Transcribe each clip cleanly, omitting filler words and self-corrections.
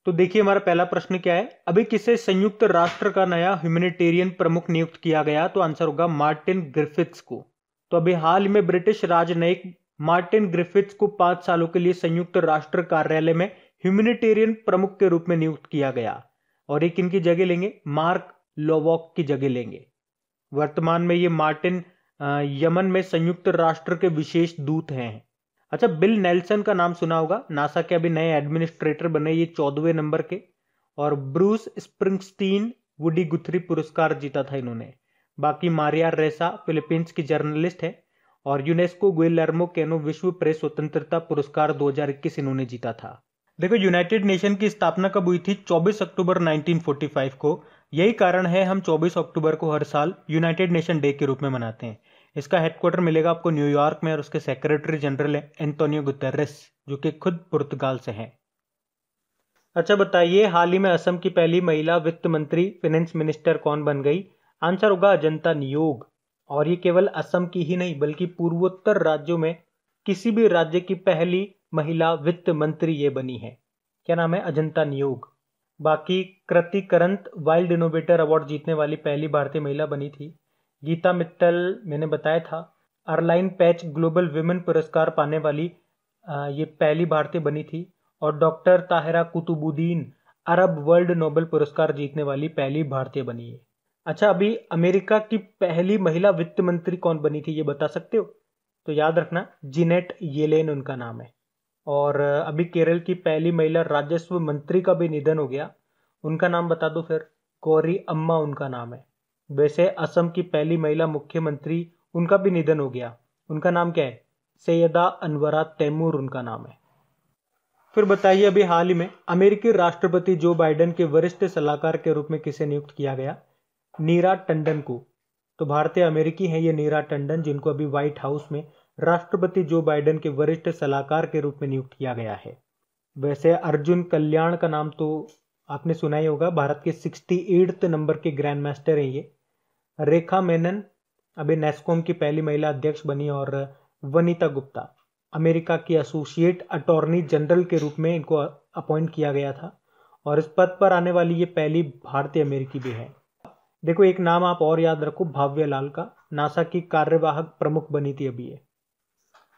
तो देखिए हमारा पहला प्रश्न क्या है, अभी किसे संयुक्त राष्ट्र का नया ह्यूमैनिटेरियन प्रमुख नियुक्त किया गया? तो आंसर होगा मार्टिन ग्रिफिथ्स को। तो अभी हाल ही में ब्रिटिश राजनयिक मार्टिन ग्रिफिथ्स को 5 सालों के लिए संयुक्त राष्ट्र कार्यालय में ह्यूमैनिटेरियन प्रमुख के रूप में नियुक्त किया गया और एक इनकी जगह लेंगे, मार्क लोवॉक की जगह लेंगे। वर्तमान में ये मार्टिन यमन में संयुक्त राष्ट्र के विशेष दूत हैं। अच्छा, बिल नेल्सन का नाम सुना होगा, नासा के अभी नए एडमिनिस्ट्रेटर बने, ये 14वें नंबर के। और ब्रूस स्प्रिंगस्टीन वुडी गुथरी पुरस्कार जीता था इन्होंने। बाकी मारिया रेसा फिलीपींस की जर्नलिस्ट है और यूनेस्को गुइलेर्मो कैनो विश्व प्रेस स्वतंत्रता पुरस्कार 2021 इन्होंने जीता था। देखो, यूनाइटेड नेशन की स्थापना कब हुई थी? 24 अक्टूबर 1945 को। यही कारण है हम 24 अक्टूबर को हर साल यूनाइटेड नेशन डे के रूप में मनाते हैं। इसका हेडक्वार्टर मिलेगा आपको न्यूयॉर्क में और उसके सेक्रेटरी जनरल है एंटोनियो गुतेरेस, जो कि खुद पुर्तगाल से हैं। अच्छा बताइए, हाल ही में असम की पहली महिला वित्त मंत्री फाइनेंस मिनिस्टर कौन बन गई? आंसर होगा अजंता नियोग। और ये केवल असम की ही नहीं बल्कि पूर्वोत्तर राज्यों में किसी भी राज्य की पहली महिला वित्त मंत्री ये बनी है। क्या नाम है? अजंता नियोग। बाकी कृति करंत वाइल्ड इनोवेटर अवार्ड जीतने वाली पहली भारतीय महिला बनी थी। गीता मित्तल मैंने बताया था। अर्लाइन पैच ग्लोबल विमेन पुरस्कार पाने वाली ये पहली भारतीय बनी थी। और doctor Tahira Qutubuddin Arab world Nobel पुरस्कार जीतने वाली पहली भारतीय बनी है। अच्छा, अभी अमेरिका की पहली महिला वित्त मंत्री कौन बनी थी ये बता सकते हो? तो याद रखना, जिनेट येलेन उनका नाम है। और अभी केरल की पहली महिला राजस्व मंत्री का भी निधन हो गया, उनका नाम बता दो फिर। गौरी अम्मा उनका नाम है। वैसे असम की पहली महिला मुख्यमंत्री, उनका भी निधन हो गया, उनका नाम क्या है? सैयदा अनवरा तैमूर उनका नाम है। फिर बताइए, अभी हाल ही में अमेरिकी राष्ट्रपति जो बाइडेन के वरिष्ठ सलाहकार के रूप में किसे नियुक्त किया गया? नीरा टंडन को। तो भारतीय अमेरिकी हैं ये नीरा टंडन, जिनको अभी व्हाइट हाउस में राष्ट्रपति जो बाइडेन के वरिष्ठ सलाहकार के रूप में नियुक्त किया गया है। वैसे अर्जुन कल्याण का नाम तो आपने सुना ही होगा, भारत के 68 नंबर के ग्रैंड मास्टर हैं ये। रेखा मेनन अभी नेस्कॉम की पहली महिला अध्यक्ष बनी। और वनीता गुप्ता अमेरिका की एसोसिएट अटॉर्नी जनरल के रूप में इनको अपॉइंट किया गया था और इस पद पर आने वाली ये पहली भारतीय अमेरिकी भी है। देखो, एक नाम आप और याद रखो, भाव्य लाल का, नासा की कार्यवाहक प्रमुख बनी थी अभी ये।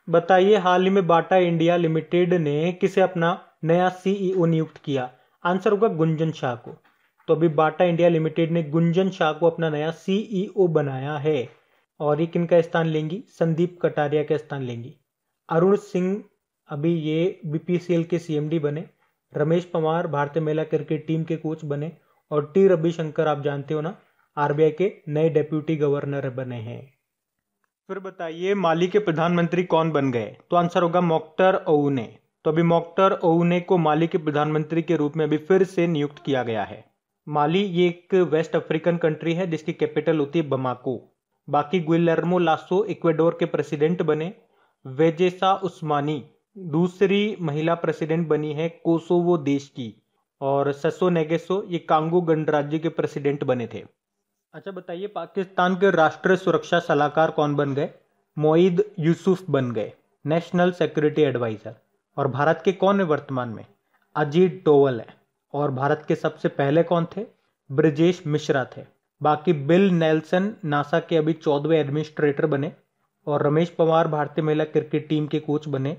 बताइए, हाल ही में बाटा इंडिया लिमिटेड ने किसे अपना नया सीईओ नियुक्त किया? आंसर होगा गुंजन शाह को। तो अभी बाटा इंडिया लिमिटेड ने गुंजन शाह को अपना नया सीईओ बनाया है और ये किनका स्थान लेंगी? संदीप कटारिया का स्थान लेंगी। अरुण सिंह अभी ये बीपीसीएल के सीएमडी बने। रमेश पवार भारतीय महिला क्रिकेट टीम के कोच बने। और टी रविशंकर आप जानते हो ना, आरबीआई के नए डेप्यूटी गवर्नर बने हैं। फिर बताइए, माली के प्रधानमंत्री कौन बन गए? तो आंसर होगा मोख्तर ओउने। तो अभी मोख्तर ओउने को माली के प्रधानमंत्री के रूप में अभी फिर से नियुक्त किया गया है। माली ये एक वेस्ट अफ्रीकन कंट्री है जिसकी कैपिटल होती है बमाको। बाकी गुइलेर्मो लासो इक्वेडोर के प्रेसिडेंट बने। वेजेसा उस्मानी दूसरी महिला प्रेसिडेंट बनी है कोसोवो देश की। और ससो नेगेसो ये कांगो गणराज्य के प्रेसिडेंट बने थे। अच्छा बताइए, पाकिस्तान के राष्ट्रीय सुरक्षा सलाहकार कौन बन गए? मोईद यूसुफ बन गए, नेशनल सिक्योरिटी एडवाइजर। और भारत के कौन है वर्तमान में? अजीत डोवल है। और भारत के सबसे पहले कौन थे? ब्रजेश मिश्रा थे। बाकी बिल नेल्सन नासा के अभी 14वें एडमिनिस्ट्रेटर बने। और रमेश पवार भारतीय महिला क्रिकेट टीम के कोच बने।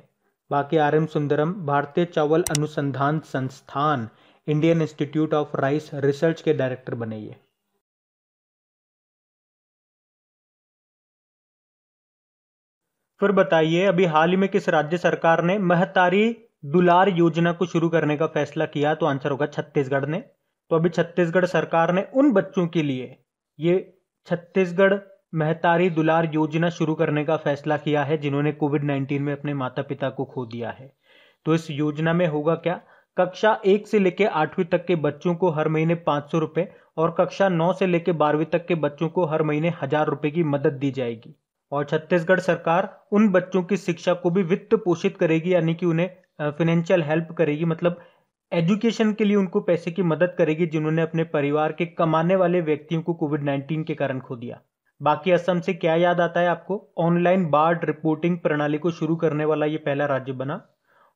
बाकी आर एम सुंदरम भारतीय चावल अनुसंधान संस्थान Indian institute of rice research के डायरेक्टर बने। ये फिर बताइए, अभी हाल ही में किस राज्य सरकार ने महतारी दुलार योजना को शुरू करने का फैसला किया? तो आंसर होगा छत्तीसगढ़ ने। तो अभी छत्तीसगढ़ सरकार ने उन बच्चों के लिए ये छत्तीसगढ़ महतारी दुलार योजना शुरू करने का फैसला किया है जिन्होंने कोविड-19 में अपने माता पिता को खो दिया है। तो इस योजना में होगा क्या? कक्षा 1 से लेकर 8वीं तक के बच्चों को हर महीने 500 रुपए और कक्षा 9 से लेकर 12वीं तक के बच्चों को हर महीने 1000 रुपए की मदद दी जाएगी। और छत्तीसगढ़ सरकार उन बच्चों की शिक्षा को भी वित्त पोषित करेगी, यानी कि उन्हें फाइनेंशियल हेल्प करेगी, मतलब एजुकेशन के लिए उनको पैसे की मदद करेगी जिन्होंने अपने परिवार के कमाने वाले व्यक्तियों को कोविड-19 के कारण खो दिया। बाकी असम से क्या याद आता है आपको? ऑनलाइन बाढ़ रिपोर्टिंग प्रणाली को शुरू करने वाला ये पहला राज्य बना।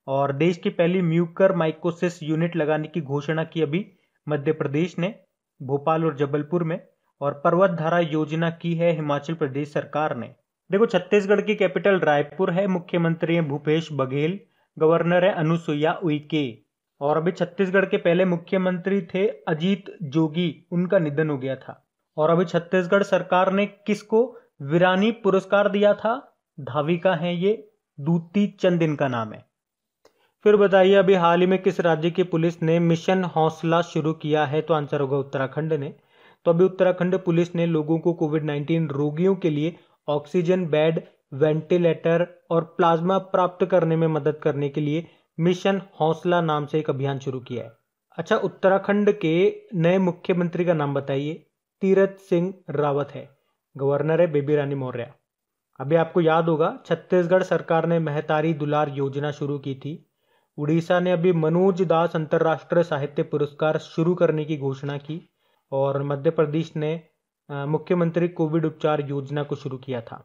और देश की पहली म्यूकर माइकोसिस यूनिट लगाने की घोषणा की अभी मध्य प्रदेश ने, भोपाल और जबलपुर में। और पर्वत धारा योजना की है हिमाचल प्रदेश सरकार ने। देखो, छत्तीसगढ़ की कैपिटल रायपुर है, मुख्यमंत्री है भूपेश बघेल, गवर्नर है अनुसुईया उइके। और अभी छत्तीसगढ़ के पहले मुख्यमंत्री थे अजीत जोगी, उनका निधन हो गया था। और अभी छत्तीसगढ़ सरकार ने किसको वीरानी पुरस्कार दिया था? धाविका है ये, दूती चंद इनका नाम है। फिर बताइए, अभी हाल ही में किस राज्य की पुलिस ने मिशन हौसला शुरू किया है? तो आंसर होगा उत्तराखंड ने। तो अभी उत्तराखंड पुलिस ने लोगों को कोविड-19 रोगियों के लिए ऑक्सीजन बेड, वेंटिलेटर और प्लाज्मा प्राप्त करने में मदद करने के लिए मिशन हौसला नाम से एक अभियान शुरू किया है। अच्छा, उत्तराखंड के नए मुख्यमंत्री का नाम बताइए। तीरथ सिंह रावत है, गवर्नर है बेबी रानी मौर्य। अभी आपको याद होगा, छत्तीसगढ़ सरकार ने महतारी दुलार योजना शुरू की थी। उड़ीसा ने अभी मनोज दास अंतर्राष्ट्रीय साहित्य पुरस्कार शुरू करने की घोषणा की। और मध्य प्रदेश ने मुख्यमंत्री कोविड उपचार योजना को शुरू किया था।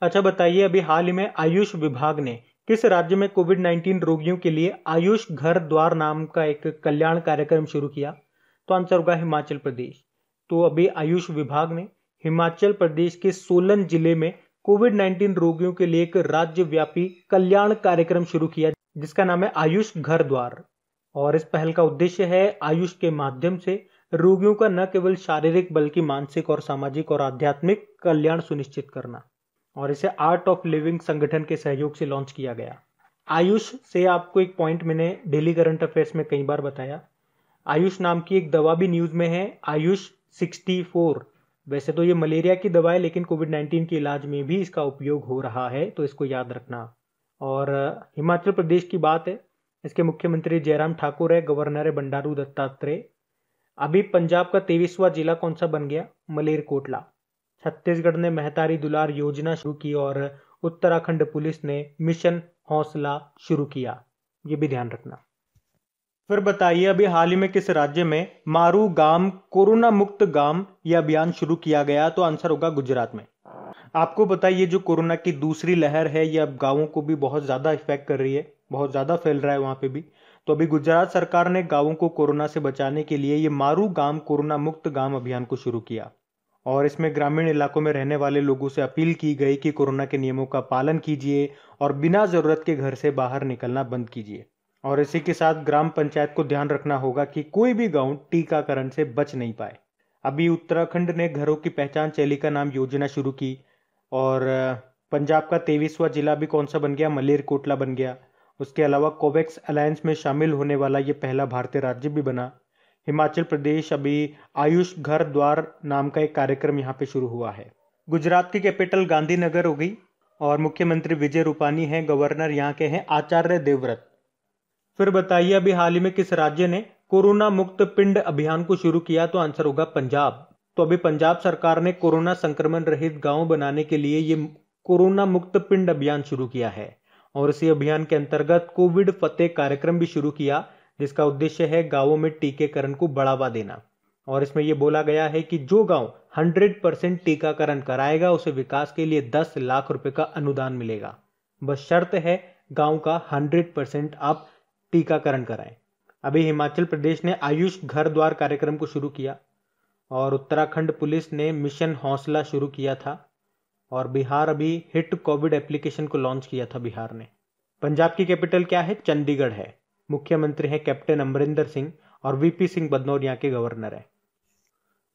अच्छा बताइए, अभी हाल ही में आयुष विभाग ने किस राज्य में कोविड-19 रोगियों के लिए आयुष घर द्वार नाम का एक कल्याण कार्यक्रम शुरू किया? तो आंसर होगा हिमाचल प्रदेश। तो अभी आयुष विभाग ने हिमाचल प्रदेश के सोलन जिले में कोविड-19 रोगियों के लिए एक राज्यव्यापी कल्याण कार्यक्रम शुरू किया, जिसका नाम है आयुष घर द्वार। और इस पहल का उद्देश्य है आयुष के माध्यम से रोगियों का न केवल शारीरिक बल्कि मानसिक और सामाजिक और आध्यात्मिक कल्याण सुनिश्चित करना। और इसे आर्ट ऑफ लिविंग संगठन के सहयोग से लॉन्च किया गया। आयुष से आपको एक पॉइंट मैंने डेली करंट अफेयर्स में कई बार बताया। आयुष नाम की एक दवा भी न्यूज में है, आयुष 64। वैसे तो ये मलेरिया की दवा है, लेकिन कोविड-19 के इलाज में भी इसका उपयोग हो रहा है, तो इसको याद रखना। और हिमाचल प्रदेश की बात है, इसके मुख्यमंत्री जयराम ठाकुर है, गवर्नर है बंडारू दत्तात्रेय। अभी पंजाब का 23वां जिला कौन सा बन गया? मलेरकोटला। छत्तीसगढ़ ने महतारी दुलार योजना शुरू की और उत्तराखंड पुलिस ने मिशन हौसला शुरू किया, ये भी ध्यान रखना। फिर बताइए, अभी हाल ही में किस राज्य में मारू गाम कोरोना मुक्त गांव यह अभियान शुरू किया गया? तो आंसर होगा गुजरात में। आपको बताइए, जो कोरोना की दूसरी लहर है यह अब गांवों को भी बहुत ज्यादा इफेक्ट कर रही है, बहुत ज्यादा फैल रहा है वहां पे भी। तो अभी गुजरात सरकार ने गांवों को कोरोना से बचाने के लिए ये मारू गांव कोरोना मुक्त गांव अभियान को शुरू किया। और इसमें ग्रामीण इलाकों में रहने वाले लोगों से अपील की गई कि कोरोना के नियमों का पालन कीजिए और बिना जरूरत के घर से बाहर निकलना बंद कीजिए। और इसी के साथ ग्राम पंचायत को ध्यान रखना होगा कि कोई भी गांव टीकाकरण से बच नहीं पाए। अभी उत्तराखंड ने घरों की पहचान चैलिका नाम योजना शुरू की। और पंजाब का 23वां जिला भी कौन सा बन गया? मलेरकोटला बन गया। उसके अलावा कोवैक्स अलायंस में शामिल होने वाला ये पहला भारतीय राज्य भी बना। हिमाचल प्रदेश अभी आयुष घर द्वार नाम का एक कार्यक्रम यहाँ पे शुरू हुआ है। गुजरात की कैपिटल गांधीनगर हो गई और मुख्यमंत्री विजय रूपानी हैं, गवर्नर यहाँ के हैं आचार्य देवव्रत। फिर बताइए, अभी हाल ही में किस राज्य ने कोरोना मुक्त पिंड अभियान को शुरू किया? तो आंसर होगा पंजाब। तो अभी पंजाब सरकार ने कोरोना संक्रमण रहित गांव बनाने के लिए ये कोरोना मुक्त पिंड अभियान शुरू किया है। और इसी अभियान के अंतर्गत कोविड फतेह कार्यक्रम भी शुरू किया, जिसका उद्देश्य है गांवों में टीकाकरण को बढ़ावा देना। और इसमें यह बोला गया है कि जो गांव 100% टीकाकरण कराएगा उसे विकास के लिए 10 लाख रुपए का अनुदान मिलेगा। बस शर्त है गांव का 100% आप टीकाकरण कराएं। अभी हिमाचल प्रदेश ने आयुष घर द्वार कार्यक्रम को शुरू किया और उत्तराखंड पुलिस ने मिशन हौसला शुरू किया था। और बिहार अभी हिट कोविड एप्लीकेशन को लॉन्च किया था बिहार ने। पंजाब की कैपिटल क्या है? चंडीगढ़ है। मुख्यमंत्री है कैप्टन अमरिंदर सिंह और वीपी सिंह बदनौर यहाँ के गवर्नर है।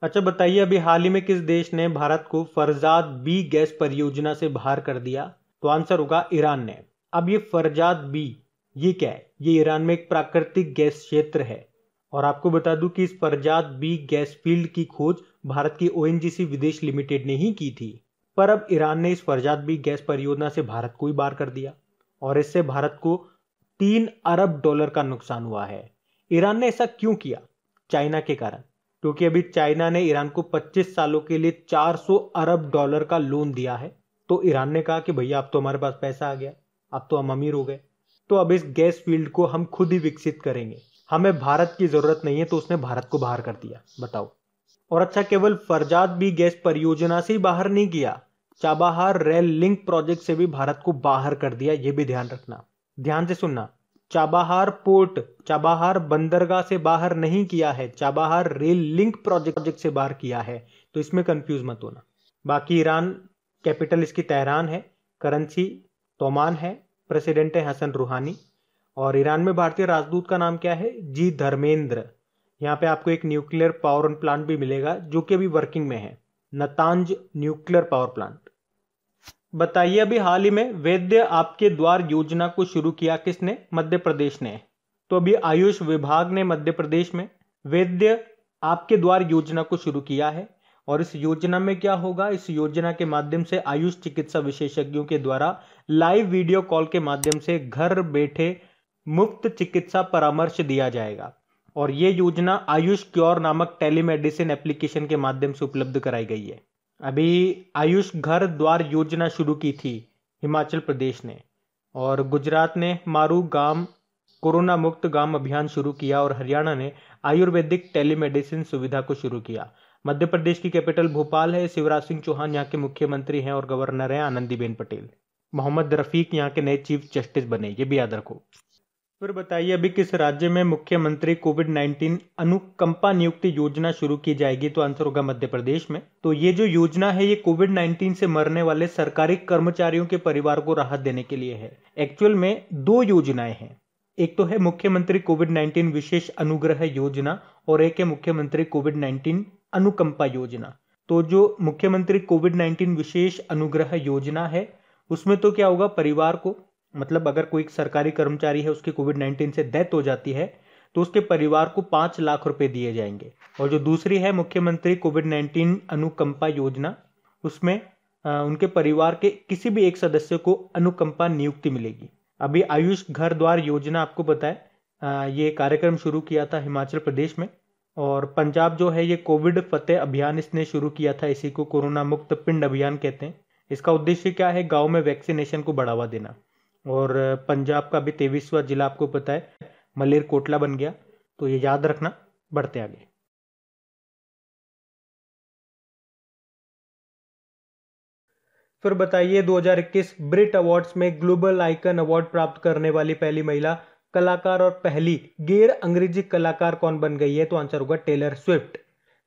अच्छा बताइए, अभी हाल ही में किस देश ने भारत को फरजाद बी गैस परियोजना से बाहर कर दिया? तो आंसर होगा ईरान ने। अब ये फरजाद बी ये क्या है? ये ईरान में एक प्राकृतिक गैस क्षेत्र है। और आपको बता दूं कि इस फरजाद बी गैस फील्ड की खोज भारत की ओएनजीसी विदेश लिमिटेड ने ही की थी। पर अब ईरान ने इस फरजाद बी गैस परियोजना से भारत को ही बाहर कर दिया और इससे भारत को 3 अरब डॉलर का नुकसान हुआ है। ईरान ने ऐसा क्यों किया? चाइना के कारण। क्योंकि अभी चाइना ने ईरान को 25 सालों के लिए 400 अरब डॉलर का लोन दिया है। तो ईरान ने कहा कि भैया अब तो हमारे पास पैसा आ गया, अब तो हम अमीर हो गए, तो अब इस गैस फील्ड को हम खुद ही विकसित करेंगे, हमें भारत की जरूरत नहीं है। तो उसने भारत को बाहर कर दिया, बताओ। और अच्छा, केवल फरजाद बी गैस परियोजना से ही बाहर नहीं किया, चाबहार रेल लिंक प्रोजेक्ट से भी भारत को बाहर कर दिया, यह भी ध्यान रखना। ध्यान से सुनना, चाबाहार पोर्ट, चाबाहार बंदरगाह से बाहर नहीं किया है, चाबाहार रेल लिंक प्रोजेक्ट से बाहर किया है, तो इसमें कंफ्यूज मत होना। बाकी ईरान, कैपिटल इसकी तेहरान है, करेंसी तोमान है, प्रेसिडेंट है हसन रूहानी, और ईरान में भारतीय राजदूत का नाम क्या है? जी धर्मेंद्र। यहाँ पे आपको एक न्यूक्लियर पावर प्लांट भी मिलेगा जो कि अभी वर्किंग में है, नतांज न्यूक्लियर पावर प्लांट। बताइए, अभी हाल ही में वैद्य आपके द्वार योजना को शुरू किया किसने? मध्य प्रदेश ने। तो अभी आयुष विभाग ने मध्य प्रदेश में वैद्य आपके द्वार योजना को शुरू किया है। और इस योजना में क्या होगा? इस योजना के माध्यम से आयुष चिकित्सा विशेषज्ञों के द्वारा लाइव वीडियो कॉल के माध्यम से घर बैठे मुफ्त चिकित्सा परामर्श दिया जाएगा। और यह योजना आयुष क्योर नामक टेलीमेडिसिन एप्लीकेशन के माध्यम से उपलब्ध कराई गई है। अभी आयुष घर द्वार योजना शुरू की थी हिमाचल प्रदेश ने, और गुजरात ने मारू गांव कोरोना मुक्त गांव अभियान शुरू किया, और हरियाणा ने आयुर्वेदिक टेलीमेडिसिन सुविधा को शुरू किया। मध्य प्रदेश की कैपिटल भोपाल है। शिवराज सिंह चौहान यहाँ के मुख्यमंत्री हैं और गवर्नर हैं आनंदीबेन पटेल। मोहम्मद रफीक यहाँ के नए चीफ जस्टिस बने, ये भी याद रखो। फिर बताइए, अभी किस राज्य में मुख्यमंत्री कोविड-19 अनुकंपा नियुक्ति योजना शुरू की जाएगी? तो आंसर होगा मध्य प्रदेश में। तो ये जो योजना है ये कोविड-19 से मरने वाले सरकारी कर्मचारियों के परिवार को राहत देने के लिए है। एक्चुअल में दो योजनाएं हैं, एक तो है मुख्यमंत्री कोविड-19 विशेष अनुग्रह योजना और एक है मुख्यमंत्री कोविड-19 अनुकंपा योजना। तो जो मुख्यमंत्री कोविड-19 विशेष अनुग्रह योजना है उसमें तो क्या होगा, परिवार को, मतलब अगर कोई सरकारी कर्मचारी है उसकी कोविड-19 से डेथ हो जाती है तो उसके परिवार को 5 लाख रुपए दिए जाएंगे। और जो दूसरी है मुख्यमंत्री कोविड-19 अनुकंपा योजना, उसमें उनके परिवार के किसी भी एक सदस्य को अनुकंपा नियुक्ति मिलेगी। अभी आयुष घर द्वार योजना आपको पता है, ये कार्यक्रम शुरू किया था हिमाचल प्रदेश में, और पंजाब जो है ये कोविड फतेह अभियान इसने शुरू किया था, इसी को कोरोना मुक्त पिंड अभियान कहते हैं। इसका उद्देश्य क्या है? गांव में वैक्सीनेशन को बढ़ावा देना। और पंजाब का भी 23वां जिला आपको पता है मलेरकोटला बन गया, तो ये याद रखना। बढ़ते आगे। फिर बताइए, 2021 ब्रिट अवार्ड्स में ग्लोबल आइकन अवार्ड प्राप्त करने वाली पहली महिला कलाकार और पहली गैर अंग्रेजी कलाकार कौन बन गई है? तो आंसर होगा टेलर स्विफ्ट।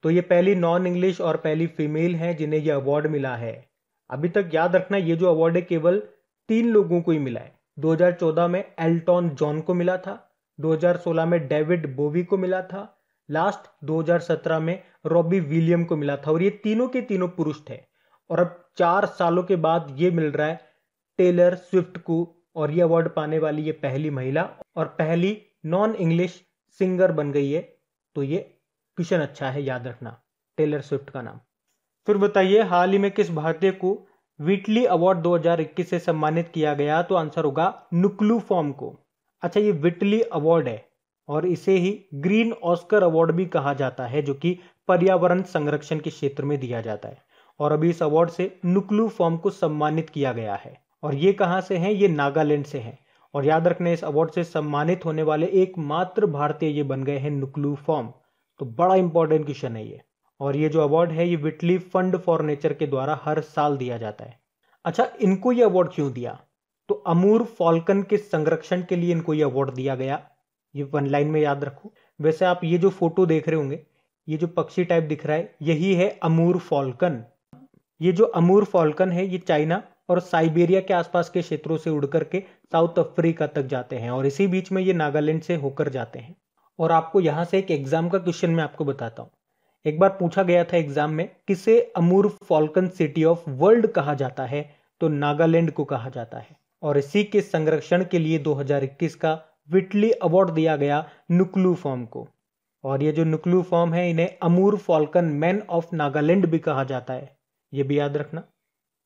तो ये पहली नॉन इंग्लिश और पहली फीमेल है जिन्हें यह अवार्ड मिला है। अभी तक याद रखना, ये जो अवार्ड है केवल 3 लोगों को ही मिला है। 2014 में एल्टन जॉन को मिला था, 2016 में डेविड बोवी को मिला था, लास्ट 2017 में रॉबी विलियम को मिला था। और ये तीनों के तीनों पुरुष थे। और अब 4 सालों के बाद ये मिल रहा है टेलर स्विफ्ट को, और ये अवार्ड पाने वाली ये पहली महिला और पहली नॉन इंग्लिश सिंगर बन गई है। तो ये क्वेश्चन अच्छा है, याद रखना टेलर स्विफ्ट का नाम। फिर बताइए, हाल ही में किस भारतीय को व्हिटली अवार्ड 2021 से सम्मानित किया गया? तो आंसर होगा नुक्लू फॉर्म को। अच्छा, ये व्हिटली अवार्ड है और इसे ही ग्रीन ऑस्कर अवार्ड भी कहा जाता है, जो कि पर्यावरण संरक्षण के क्षेत्र में दिया जाता है। और अभी इस अवार्ड से नुक्लू फॉर्म को सम्मानित किया गया है। और ये कहां से है? ये नागालैंड से है। और याद रखना, इस अवार्ड से सम्मानित होने वाले एकमात्र भारतीय ये बन गए हैं नुक्लू फॉर्म। तो बड़ा इंपॉर्टेंट क्वेश्चन है ये। और ये जो अवार्ड है ये व्हिटली फंड फॉर नेचर के द्वारा हर साल दिया जाता है। अच्छा, इनको ये अवार्ड क्यों दिया? तो अमूर फॉल्कन के संरक्षण के लिए इनको ये अवार्ड दिया गया। ये 1 लाइन में याद रखो। वैसे आप ये जो फोटो देख रहे होंगे, ये जो पक्षी टाइप दिख रहा है, यही है अमूर फॉल्कन। ये जो अमूर फॉल्कन है ये चाइना और साइबेरिया के आसपास के क्षेत्रों से उड़ करके साउथ अफ्रीका तक जाते हैं, और इसी बीच में ये नागालैंड से होकर जाते हैं। और आपको यहां से एक एग्जाम का क्वेश्चन मैं आपको बताता हूं। एक बार पूछा गया था एग्जाम में, किसे अमूर फॉल्कन सिटी ऑफ वर्ल्ड कहा जाता है? तो नागालैंड को कहा जाता है। और इसी के संरक्षण के लिए 2021 का व्हिटली अवार्ड दिया गया नुक्लू फॉर्म को। और ये जो नुक्लू फॉर्म है इन्हें अमूर फॉल्कन मैन ऑफ नागालैंड भी कहा जाता है, ये भी याद रखना।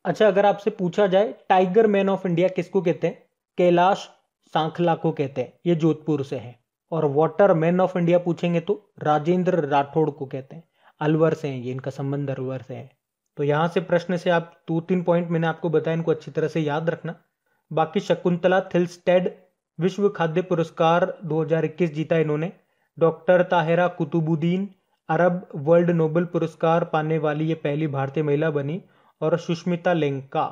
अच्छा, अगर आपसे पूछा जाए टाइगर मैन ऑफ इंडिया किसको कहते हैं? कैलाश सांखला को कहते हैं, ये जोधपुर से है। और वाटर मैन ऑफ इंडिया पूछेंगे तो राजेंद्र राठौड़ को कहते हैं, अलवर से हैं ये, इनका संबंध अलवर से है। तो यहां से प्रश्न से आप 2-3 पॉइंट मैंने आपको बताया, इनको अच्छी तरह से याद रखना। बाकी शकुंतला थिल्स्टेड विश्व खाद्य पुरस्कार 2021 जीता इन्होंने। Doctor Tahira Qutubuddin Arab world Nobel पुरस्कार पाने वाली ये पहली भारतीय महिला बनी। और सुष्मिता लेंका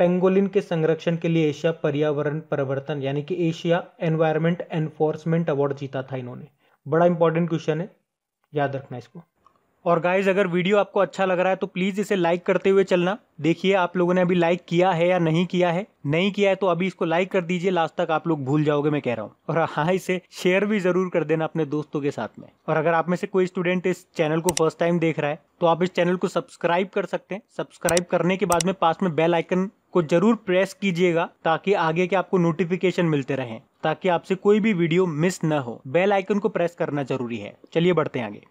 पेंगोलिन के संरक्षण के लिए एशिया पर्यावरण परिवर्तन यानी कि एशिया एनवायरमेंट एनफोर्समेंट अवार्ड जीता था इन्होंने। बड़ा इंपॉर्टेंट क्वेश्चन है, याद रखना इसको। और गाइज अगर वीडियो आपको अच्छा लग रहा है तो प्लीज इसे लाइक करते हुए चलना। देखिए आप लोगों ने अभी लाइक किया है या नहीं किया है, नहीं किया है तो अभी इसको लाइक कर दीजिए, लास्ट तक आप लोग भूल जाओगे मैं कह रहा हूँ। और हाँ, इसे शेयर भी जरूर कर देना अपने दोस्तों के साथ में। और अगर आप में से कोई स्टूडेंट इस चैनल को फर्स्ट टाइम देख रहा है तो आप इस चैनल को सब्सक्राइब कर सकते हैं। सब्सक्राइब करने के बाद में पास में बेल आइकन को जरूर प्रेस कीजिएगा ताकि आगे के आपको नोटिफिकेशन मिलते रहें, ताकि आपसे कोई भी वीडियो मिस न हो। बेल आइकन को प्रेस करना जरूरी है। चलिए बढ़ते हैं आगे।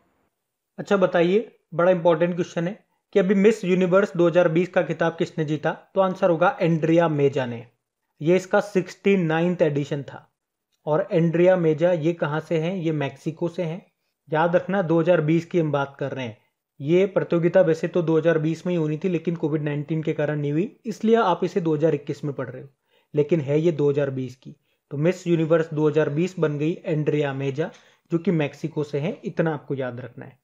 अच्छा बताइए, बड़ा इंपॉर्टेंट क्वेश्चन है कि अभी मिस यूनिवर्स 2020 का खिताब किसने जीता? तो आंसर होगा एंड्रिया मेजा ने। ये इसका 69th एडिशन था। और एंड्रिया मेजा ये कहाँ से हैं? ये मैक्सिको से हैं। याद रखना 2020 की हम बात कर रहे हैं। ये प्रतियोगिता वैसे तो 2020 में ही होनी थी, लेकिन कोविड-19 के कारण नहीं हुई, इसलिए आप इसे 2021 में पढ़ रहे हो, लेकिन है ये 2020 की। तो मिस यूनिवर्स 2020 बन गई एंड्रिया मेजा, जो कि मैक्सिको से है। इतना आपको याद रखना है।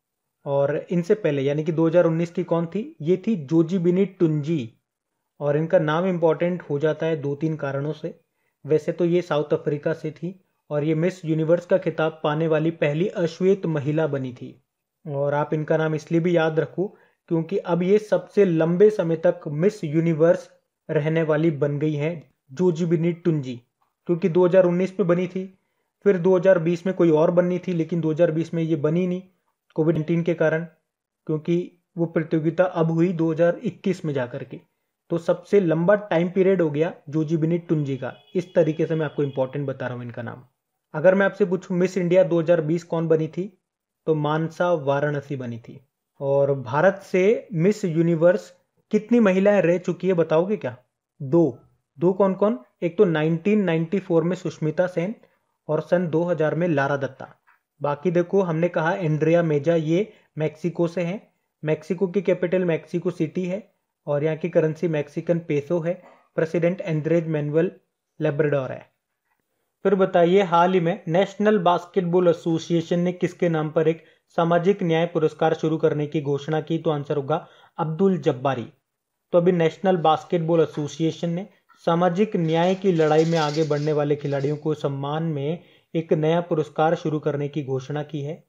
और इनसे पहले यानी कि 2019 की कौन थी? ये थी जोजीबिनी टुंजी। और इनका नाम इंपॉर्टेंट हो जाता है 2-3 कारणों से। वैसे तो ये साउथ अफ्रीका से थी और ये मिस यूनिवर्स का खिताब पाने वाली पहली अश्वेत महिला बनी थी। और आप इनका नाम इसलिए भी याद रखो क्योंकि अब ये सबसे लंबे समय तक मिस यूनिवर्स रहने वाली बन गई हैं, जोजीबिनी टुंजी, क्योंकि 2019 में बनी थी, फिर 2020 में कोई और बननी थी, लेकिन 2020 में ये बनी नहीं कोविड-19 के कारण, क्योंकि वो प्रतियोगिता अब हुई 2021 में जाकर के। तो सबसे लंबा टाइम पीरियड हो गया जोजीबिनी टुंजी का। इस तरीके से मैं आपको इंपॉर्टेंट बता रहा हूँ इनका नाम। अगर मैं आपसे पूछूं मिस इंडिया 2020 कौन बनी थी, तो मानसा वाराणसी बनी थी। और भारत से मिस यूनिवर्स कितनी महिलाएं रह चुकी है बताओगे क्या? दो कौन कौन? एक तो 1994 में सुष्मिता सेन और सन 2000 में लारा दत्ता। बाकी देखो, हमने कहा एंड्रिया मेजा ये मैक्सिको से हैं। मैक्सिको की कैपिटल मैक्सिको सिटी है और यहाँ की करेंसी मैक्सिकन पेसो है। प्रेसिडेंट एंड्रेज मैनुअल लेब्राडोर है। फिर बताइए, हाल ही में नेशनल बास्केटबॉल एसोसिएशन ने किसके नाम पर एक सामाजिक न्याय पुरस्कार शुरू करने की घोषणा की? तो आंसर होगा अब्दुल जब्बारी। तो अभी नेशनल बास्केटबॉल एसोसिएशन ने सामाजिक न्याय की लड़ाई में आगे बढ़ने वाले खिलाड़ियों को सम्मान में एक नया पुरस्कार शुरू करने की घोषणा की है।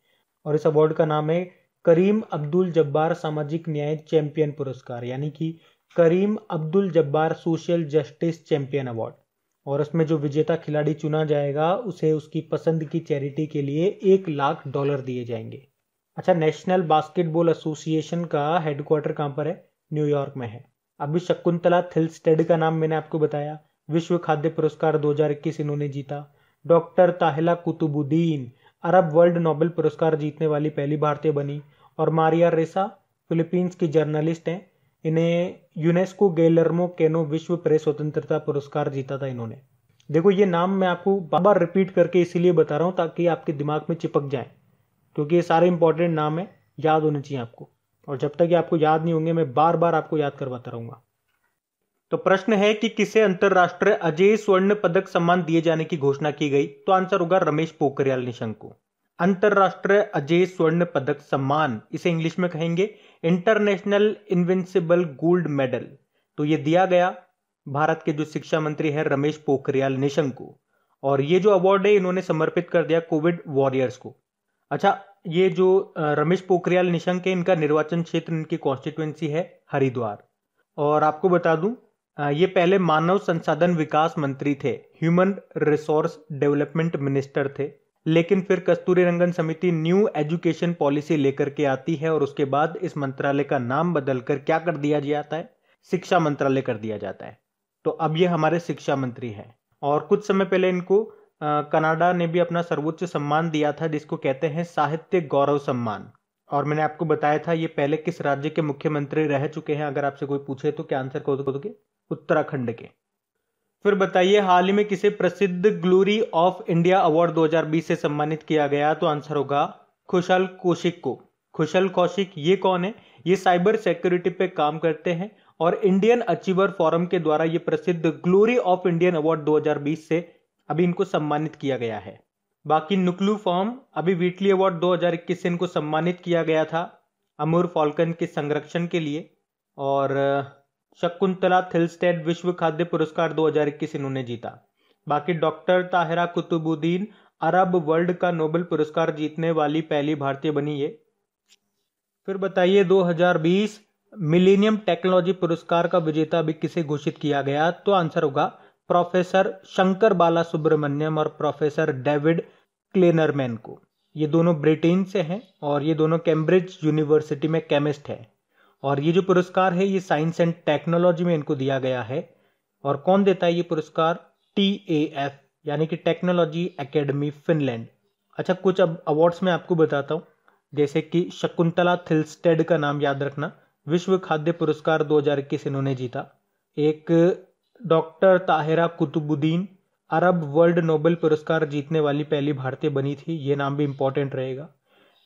और इस अवार्ड का नाम है करीम अब्दुल जब्बार सामाजिक न्याय चैंपियन पुरस्कार, यानी कि Karim Abdul Jabbar social justice champion award. और उसमें जो विजेता खिलाड़ी चुना जाएगा उसे उसकी पसंद की चैरिटी के लिए $1,00,000 दिए जाएंगे। अच्छा, नेशनल बास्केटबॉल एसोसिएशन का हेडक्वार्टर कहाँ पर है? न्यूयॉर्क में है। अभी शकुंतला थिल्स्टेड का नाम मैंने आपको बताया। विश्व खाद्य पुरस्कार 2021 इन्होंने जीता। Doctor Tahira Qutubuddin Arab world Nobel पुरस्कार जीतने वाली पहली भारतीय बनी। और मारिया रेसा फिलीपींस की जर्नलिस्ट हैं। इन्हें यूनेस्को गेलर्मो केनो विश्व प्रेस स्वतंत्रता पुरस्कार जीता था इन्होंने। देखो, ये नाम मैं आपको बार बार रिपीट करके इसीलिए बता रहा हूँ ताकि आपके दिमाग में चिपक जाए, क्योंकि ये सारे इंपॉर्टेंट नाम है, याद होने चाहिए आपको। और जब तक ये आपको याद नहीं होंगे मैं बार बार आपको याद करवाता रहूंगा। तो प्रश्न है कि किसे अंतरराष्ट्रीय अजेय स्वर्ण पदक सम्मान दिए जाने की घोषणा की गई? तो आंसर होगा रमेश पोखरियाल निशंक को। अंतरराष्ट्रीय अजेय स्वर्ण पदक सम्मान, इसे इंग्लिश में कहेंगे इंटरनेशनल इनविंसिबल गोल्ड मेडल। तो ये दिया गया भारत के जो शिक्षा मंत्री है रमेश पोखरियाल निशंक को। और ये जो अवार्ड है इन्होंने समर्पित कर दिया कोविड वॉरियर्स को। अच्छा, ये जो रमेश पोखरियाल निशंक है, इनका निर्वाचन क्षेत्र, इनकी कॉन्स्टिट्यूएंसी है हरिद्वार। और आपको बता दूं, ये पहले मानव संसाधन विकास मंत्री थे, ह्यूमन रिसोर्स डेवलपमेंट मिनिस्टर थे। लेकिन फिर कस्तूरी रंगन समिति न्यू एजुकेशन पॉलिसी लेकर के आती है और उसके बाद इस मंत्रालय का नाम बदलकर क्या कर दिया जाता है? शिक्षा मंत्रालय कर दिया जाता है। तो अब ये हमारे शिक्षा मंत्री हैं। और कुछ समय पहले इनको कनाडा ने भी अपना सर्वोच्च सम्मान दिया था, जिसको कहते हैं साहित्य गौरव सम्मान। और मैंने आपको बताया था ये पहले किस राज्य के मुख्यमंत्री रह चुके हैं। अगर आपसे कोई पूछे तो क्या आंसर दोगे? उत्तराखंड के। फिर बताइए, हाल ही में किसे प्रसिद्ध ग्लोरी ऑफ इंडिया अवार्ड 2020 से सम्मानित किया गया? तो आंसर होगा खुशल कौशिक को। खुशल कौशिक ये कौन है? ये साइबर सिक्योरिटी पे काम करते हैं और इंडियन अचीवर फोरम के द्वारा ये प्रसिद्ध ग्लोरी ऑफ इंडियन अवार्ड 2020 से अभी इनको सम्मानित किया गया है। बाकी नुक्लू फॉर्म अभी वीटली अवार्ड 2021 से इनको सम्मानित किया गया था अमूर फॉल्कन के संरक्षण के लिए। और शकुंतला थिलस्टेड विश्व खाद्य पुरस्कार 2021 इन्होंने जीता। बाकी doctor Tahira Qutubuddin Arab world का नोबेल पुरस्कार जीतने वाली पहली भारतीय बनी ये। फिर बताइए 2020 मिलेनियम टेक्नोलॉजी पुरस्कार का विजेता अभी किसे घोषित किया गया? तो आंसर होगा प्रोफेसर शंकर बाला सुब्रमण्यम और प्रोफेसर डेविड क्लेनरमैन को। ये दोनों ब्रिटेन से हैं और ये दोनों कैम्ब्रिज यूनिवर्सिटी में केमिस्ट हैं। और ये जो पुरस्कार है ये साइंस एंड टेक्नोलॉजी में इनको दिया गया है। और कौन देता है ये पुरस्कार? TAF यानी कि टेक्नोलॉजी एकेडमी फिनलैंड। अच्छा, कुछ अब अवार्ड्स में आपको बताता हूँ, जैसे कि शकुंतला थिलस्टेड का नाम याद रखना, विश्व खाद्य पुरस्कार 2021 इन्होंने जीता। एक doctor Tahira Qutubuddin Arab world Nobel पुरस्कार जीतने वाली पहली भारतीय बनी थी, ये नाम भी इंपॉर्टेंट रहेगा।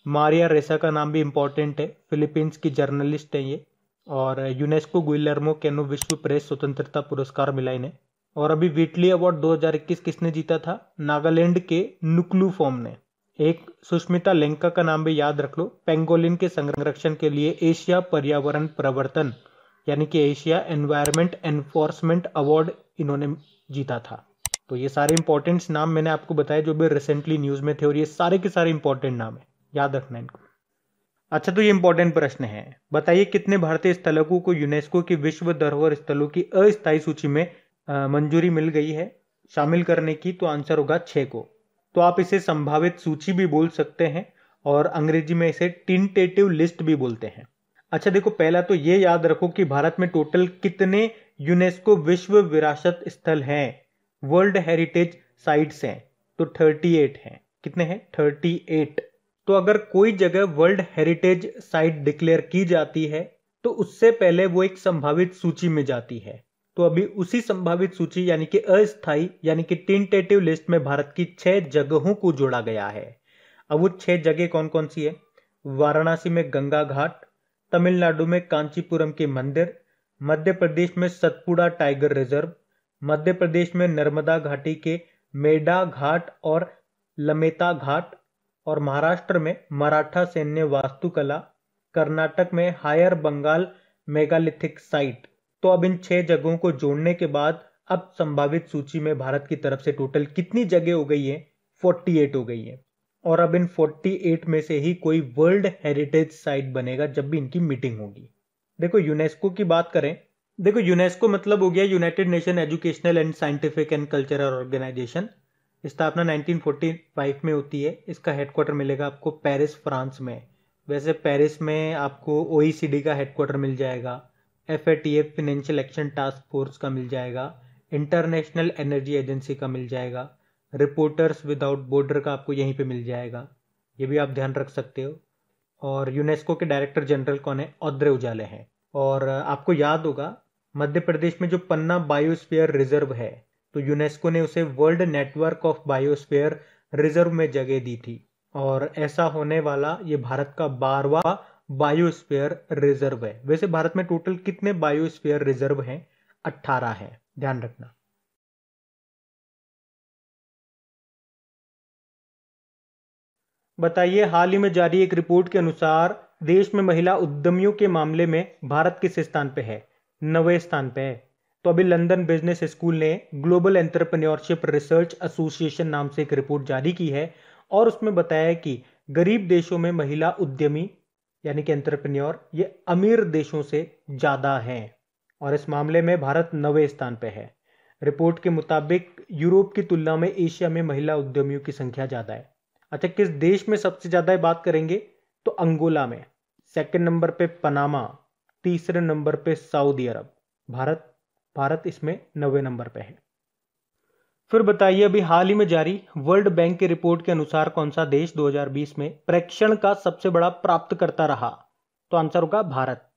मारिया रेसा का नाम भी इंपॉर्टेंट है, फिलीपींस की जर्नलिस्ट है ये। और यूनेस्को गुइलर्मो कैनो विश्व प्रेस स्वतंत्रता पुरस्कार मिला इन्हें। और अभी व्हिटली अवार्ड 2021 किसने जीता था? नागालैंड के नुक्लू फॉर्म ने। एक सुष्मिता लेंका का नाम भी याद रख लो, पेंगोलिन के संरक्षण के लिए एशिया पर्यावरण प्रवर्तन यानी कि एशिया एनवायरमेंट एनफोर्समेंट अवार्ड इन्होंने जीता था। तो ये सारे इंपॉर्टेंट नाम मैंने आपको बताए जो भी रिसेंटली न्यूज में थे, और ये सारे के सारे इंपॉर्टेंट नाम है, याद रखना इनको। अच्छा, तो ये इंपॉर्टेंट प्रश्न है, बताइए कितने भारतीय स्थलों को यूनेस्को की विश्व धरोहर स्थलों की अस्थायी सूची में मंजूरी मिल गई है शामिल करने की? तो आंसर होगा 6 को। तो आप इसे संभावित सूची भी बोल सकते हैं और अंग्रेजी में इसे टेंटेटिव लिस्ट भी बोलते हैं। अच्छा देखो, पहला तो ये याद रखो कि भारत में टोटल कितने यूनेस्को विश्व विरासत स्थल हैं, वर्ल्ड हेरिटेज साइट्स हैं? तो 38 हैं। कितने हैं? 38। तो अगर कोई जगह वर्ल्ड हेरिटेज साइट डिक्लेयर की जाती है तो उससे पहले वो एक संभावित सूची में जाती है। तो अभी उसी संभावित सूची यानी कि अस्थायी यानी कि टेंटेटिव लिस्ट में भारत की 6 जगहों को जोड़ा गया है। अब वो 6 जगह कौन कौन सी है? वाराणसी में गंगा घाट, तमिलनाडु में कांचीपुरम के मंदिर, मध्य प्रदेश में सतपुड़ा टाइगर रिजर्व, मध्य प्रदेश में नर्मदा घाटी के मेढा घाट और लमेता घाट, और महाराष्ट्र में मराठा सैन्य वास्तुकला, कर्नाटक में हायर बंगाल मेगालिथिक साइट। तो अब इन 6 जगहों को जोड़ने के बाद अब संभावित सूची में भारत की तरफ से टोटल कितनी जगह हो गई है? 48 हो गई है। और अब इन 48 में से ही कोई वर्ल्ड हेरिटेज साइट बनेगा जब भी इनकी मीटिंग होगी। देखो यूनेस्को की बात करें, देखो यूनेस्को मतलब हो गया United Nation Educational and Scientific and Cultural Organization. स्थापना 1945 में होती है। इसका हेडक्वार्टर मिलेगा आपको पेरिस, फ्रांस में। वैसे पेरिस में आपको OECD का हेडक्वार्टर मिल जाएगा, FATF financial action task force का मिल जाएगा, इंटरनेशनल एनर्जी एजेंसी का मिल जाएगा, रिपोर्टर्स विदाउट बॉर्डर का आपको यहीं पे मिल जाएगा, ये भी आप ध्यान रख सकते हो। और यूनेस्को के डायरेक्टर जनरल कौन है? ऑद्रे उजाले हैं। और आपको याद होगा मध्य प्रदेश में जो पन्ना बायोस्फीयर रिजर्व है, तो यूनेस्को ने उसे world network of biosphere reserve में जगह दी थी। और ऐसा होने वाला ये भारत का 12वां बायोस्फीयर रिजर्व है। वैसे भारत में टोटल कितने बायोस्फीयर रिजर्व हैं? 18 है, ध्यान रखना। बताइए, हाल ही में जारी एक रिपोर्ट के अनुसार देश में महिला उद्यमियों के मामले में भारत किस स्थान पे है? 9वें स्थान पे है। तो अभी लंदन बिजनेस स्कूल ने ग्लोबल एंटरप्रेन्योरशिप रिसर्च एसोसिएशन नाम से एक रिपोर्ट जारी की है और उसमें बताया है कि गरीब देशों में महिला उद्यमी यानी कि एंटरप्रेन्योर ये अमीर देशों से ज्यादा हैं और इस मामले में भारत 9वें स्थान पे है। रिपोर्ट के मुताबिक यूरोप की तुलना में एशिया में महिला उद्यमियों की संख्या ज्यादा है। अच्छा, किस देश में सबसे ज्यादा बात करेंगे? तो अंगोला में। सेकंड नंबर पे पनामा, तीसरे नंबर पे सऊदी अरब। भारत इसमें 9वें नंबर पे है। फिर बताइए, अभी हाल ही में जारी वर्ल्ड बैंक की रिपोर्ट के अनुसार कौन सा देश 2020 में प्रेक्षण का सबसे बड़ा प्राप्तकर्ता रहा? तो आंसर होगा भारत।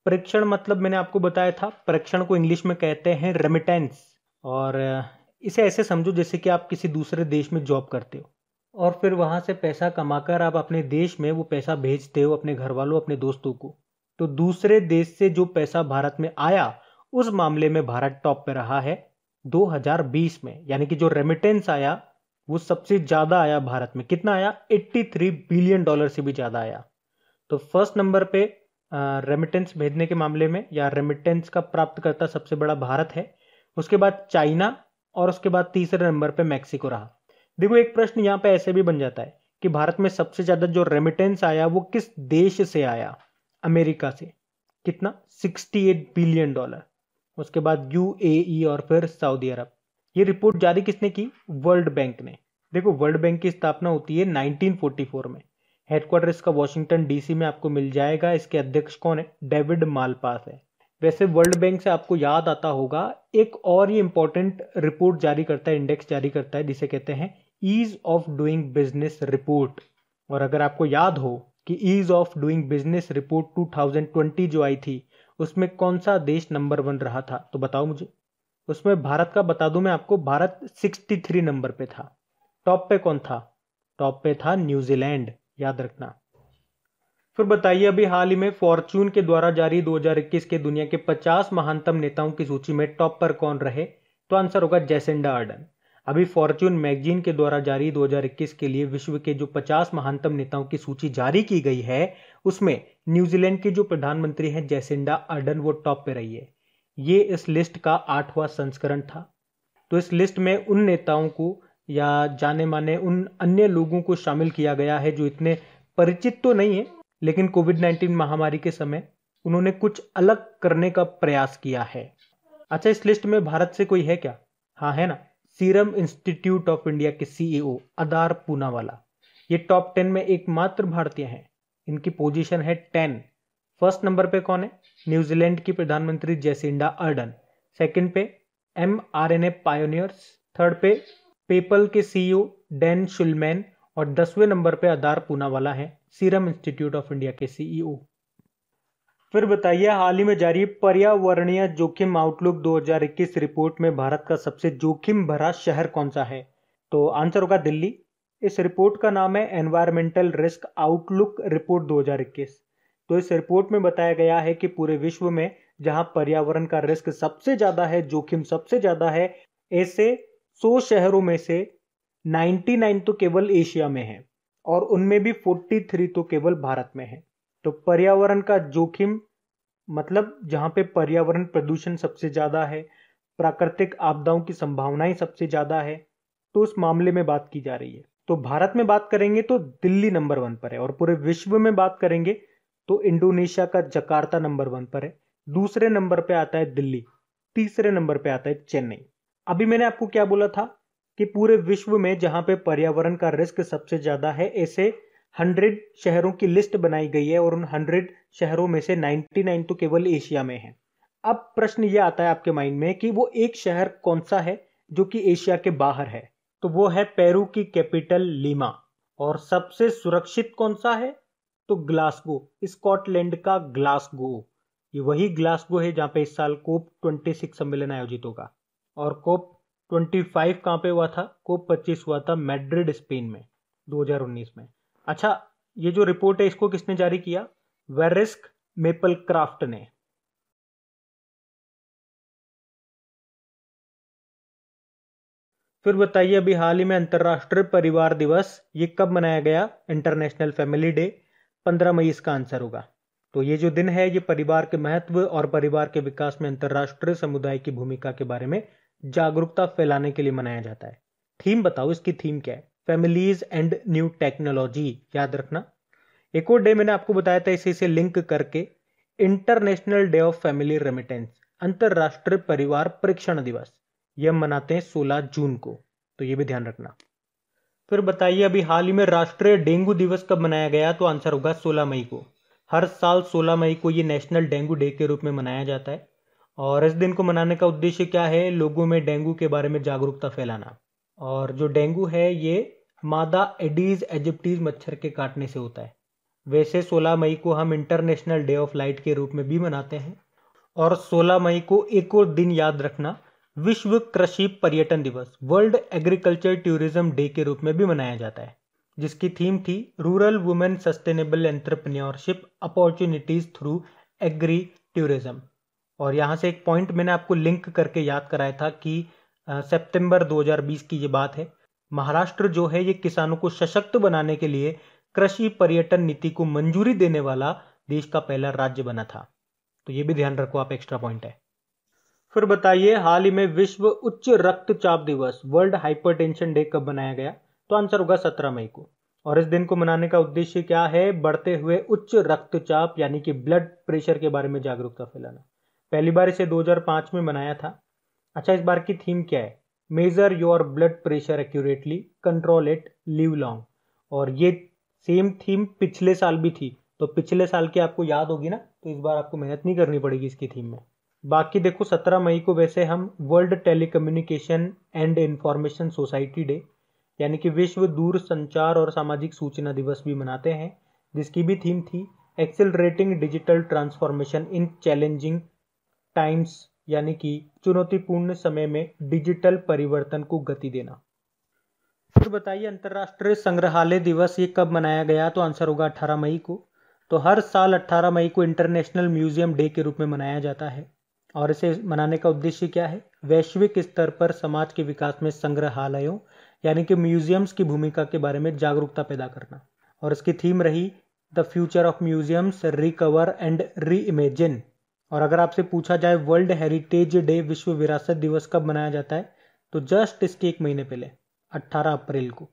प्रेक्षण मतलब मैंने आपको बताया था, प्रेक्षण को इंग्लिश में कहते हैं रेमिटेंस। और इसे ऐसे समझो जैसे कि आप किसी दूसरे देश में जॉब करते हो और फिर वहां से पैसा कमाकर आप अपने देश में वो पैसा भेजते हो अपने घर वालों, अपने दोस्तों को। तो दूसरे देश से जो पैसा भारत में आया उस मामले में भारत टॉप पे रहा है 2020 में। यानी कि जो रेमिटेंस आया वो सबसे ज्यादा आया भारत में। कितना आया? $83 बिलियन से भी ज्यादा आया। तो फर्स्ट नंबर पे रेमिटेंस भेजने के मामले में या रेमिटेंस का प्राप्तकर्ता सबसे बड़ा भारत है, उसके बाद चाइना और उसके बाद तीसरे नंबर पे मैक्सिको रहा। देखो एक प्रश्न यहाँ पे ऐसे भी बन जाता है कि भारत में सबसे ज्यादा जो रेमिटेंस आया वो किस देश से आया? अमेरिका से। कितना? 68 बिलियन डॉलर। उसके बाद यूएई और फिर सऊदी अरब। ये रिपोर्ट जारी किसने की? वर्ल्ड बैंक ने। देखो वर्ल्ड बैंक की स्थापना होती है 1944 में। हेडक्वार्टर इसका वॉशिंगटन डीसी में आपको मिल जाएगा। इसके अध्यक्ष कौन है? डेविड मालपास है। वैसे वर्ल्ड बैंक से आपको याद आता होगा एक और ये इंपॉर्टेंट रिपोर्ट जारी करता है, इंडेक्स जारी करता है, जिसे कहते हैं ease of doing business report. और अगर आपको याद हो कि ease of doing business report 2020 जो आई थी उसमें कौन सा देश नंबर 1 रहा था, तो बताओ मुझे। उसमें भारत का बता दूं मैं आपको, भारत 63 नंबर पे था। टॉप पे कौन था? टॉप पे था न्यूजीलैंड, याद रखना। फिर बताइए अभी हाल ही में फॉर्च्यून के द्वारा जारी 2021 के दुनिया के 50 महानतम नेताओं की सूची में टॉप पर कौन रहे? तो आंसर होगा जेसिंडा अर्डन। अभी फॉर्च्यून मैगजीन के द्वारा जारी 2021 के लिए विश्व के जो 50 महानतम नेताओं की सूची जारी की गई है उसमें न्यूजीलैंड की जो प्रधानमंत्री हैं जेसिंडा अर्डन, वो टॉप पे रही है। ये इस लिस्ट का 8वां संस्करण था। तो इस लिस्ट में उन नेताओं को या जाने माने उन अन्य लोगों को शामिल किया गया है जो इतने परिचित तो नहीं है, लेकिन कोविड-19 महामारी के समय उन्होंने कुछ अलग करने का प्रयास किया है। अच्छा, इस लिस्ट में भारत से कोई है क्या? हाँ है ना, सीरम इंस्टीट्यूट ऑफ इंडिया के सीईओ अदार पूनावाला। ये टॉप 10 में एकमात्र भारतीय हैं। इनकी पोजीशन है 10। फर्स्ट नंबर पे कौन है? न्यूजीलैंड की प्रधानमंत्री जेसिंडा अर्डन। सेकंड पे mRNA पायोनियर्स। थर्ड पे पेपल के सीईओ डैन शुल्मैन और 10वें नंबर पे अदार पूनावाला है, सीरम इंस्टीट्यूट ऑफ इंडिया के सीईओ। फिर बताइए हाल ही में जारी पर्यावरणीय जोखिम आउटलुक 2021 रिपोर्ट में भारत का सबसे जोखिम भरा शहर कौन सा है? तो आंसर होगा दिल्ली। इस रिपोर्ट का नाम है एनवायरमेंटल रिस्क आउटलुक रिपोर्ट 2021। तो इस रिपोर्ट में बताया गया है कि पूरे विश्व में जहां पर्यावरण का रिस्क सबसे ज्यादा है, जोखिम सबसे ज्यादा है, ऐसे 100 शहरों में से 99 तो केवल एशिया में है और उनमें भी 43 तो केवल भारत में है। तो पर्यावरण का जोखिम मतलब जहां पे पर्यावरण प्रदूषण सबसे ज्यादा है, प्राकृतिक आपदाओं की संभावनाएं सबसे ज्यादा है, तो उस मामले में बात की जा रही है। तो भारत में बात करेंगे तो दिल्ली नंबर 1 पर है और पूरे विश्व में बात करेंगे तो इंडोनेशिया का जकार्ता नंबर 1 पर है। दूसरे नंबर पे आता है दिल्ली, तीसरे नंबर पे आता है चेन्नई। अभी मैंने आपको क्या बोला था कि पूरे विश्व में जहां पे पर्यावरण का रिस्क सबसे ज्यादा है, ऐसे 100 शहरों की लिस्ट बनाई गई है और उन 100 शहरों में से 99 तो केवल एशिया में है। अब प्रश्न ये आता है आपके माइंड में कि वो एक शहर कौन सा है जो कि एशिया के बाहर है? तो वो है पेरू की कैपिटल लीमा। और सबसे सुरक्षित कौन सा है? तो ग्लासगो, स्कॉटलैंड का ग्लासगो। ये वही ग्लासगो है जहां पे इस साल कोप 26 सम्मेलन आयोजित होगा। और कोप 25 कहां पे हुआ था? कोप 25 हुआ था मैड्रिड स्पेन में 2019 में। अच्छा, ये जो रिपोर्ट है इसको किसने जारी किया? वेरिस्क मेपलक्राफ्ट ने। फिर बताइए अभी हाल ही में अंतरराष्ट्रीय परिवार दिवस ये कब मनाया गया? इंटरनेशनल फैमिली डे 15 मई इसका आंसर होगा। तो ये जो दिन है ये परिवार के महत्व और परिवार के विकास में अंतरराष्ट्रीय समुदाय की भूमिका के बारे में जागरूकता फैलाने के लिए मनाया जाता है। थीम बताओ, इसकी थीम क्या है? फैमिलीज एंड न्यू टेक्नोलॉजी, याद रखना। एक और डे मैंने आपको बताया था इसी से लिंक करके, international day of family remittance, अंतरराष्ट्रीय परिवार परीक्षण दिवस, यह मनाते हैं 16 जून को, तो ये भी ध्यान रखना। फिर बताइए अभी हाल ही में राष्ट्रीय डेंगू दिवस कब मनाया गया? तो आंसर होगा 16 मई को। हर साल 16 मई को ये नेशनल डेंगू डे के रूप में मनाया जाता है और इस दिन को मनाने का उद्देश्य क्या है? लोगों में डेंगू के बारे में जागरूकता फैलाना। और जो डेंगू है ये मादा एडीज एजिप्टीज मच्छर के काटने से होता है। वैसे 16 मई को हम इंटरनेशनल डे ऑफ लाइट के रूप में भी मनाते हैं। और 16 मई को एक और दिन याद रखना, विश्व कृषि पर्यटन दिवस, वर्ल्ड एग्रीकल्चर टूरिज्म डे के रूप में भी मनाया जाता है, जिसकी थीम थी rural women sustainable entrepreneurship opportunities through agri tourism. और यहाँ से एक पॉइंट मैंने आपको लिंक करके याद कराया था कि सितंबर 2020 की ये बात है। महाराष्ट्र जो है ये किसानों को सशक्त बनाने के लिए कृषि पर्यटन नीति को मंजूरी देने वाला देश का पहला राज्य बना था। तो ये भी ध्यान रखो आप, एक्स्ट्रा पॉइंट है। फिर बताइए हाल ही में विश्व उच्च रक्तचाप दिवस वर्ल्ड हाइपरटेंशन डे कब मनाया गया? तो आंसर होगा 17 मई को। और इस दिन को मनाने का उद्देश्य क्या है? बढ़ते हुए उच्च रक्तचाप यानी कि ब्लड प्रेशर के बारे में जागरूकता फैलाना। पहली बार इसे 2005 में मनाया था। अच्छा, इस बार की थीम क्या है? Major your blood pressure accurately, control it, live long. और ये सेम थीम पिछले साल भी थी, तो पिछले साल की आपको याद होगी ना, तो इस बार आपको मेहनत नहीं करनी पड़ेगी इसकी थीम में। बाकी देखो 17 मई को वैसे हम world telecommunication and information society day यानी कि विश्व दूर संचार और सामाजिक सूचना दिवस भी मनाते हैं, जिसकी भी थीम थी accelerating digital transformation in challenging times यानी कि चुनौतीपूर्ण समय में डिजिटल परिवर्तन को गति देना। फिर बताइए अंतर्राष्ट्रीय संग्रहालय दिवस ये कब मनाया गया? तो आंसर होगा 18 मई को। तो हर साल 18 मई को इंटरनेशनल म्यूजियम डे के रूप में मनाया जाता है। और इसे मनाने का उद्देश्य क्या है? वैश्विक स्तर पर समाज के विकास में संग्रहालयों यानी कि म्यूजियम्स की भूमिका के बारे में जागरूकता पैदा करना। और इसकी थीम रही the future of museums, recover and re imagine. और अगर आपसे पूछा जाए वर्ल्ड हेरिटेज डे विश्व विरासत दिवस कब मनाया जाता है? तो जस्ट इसके एक महीने पहले 18 अप्रैल को।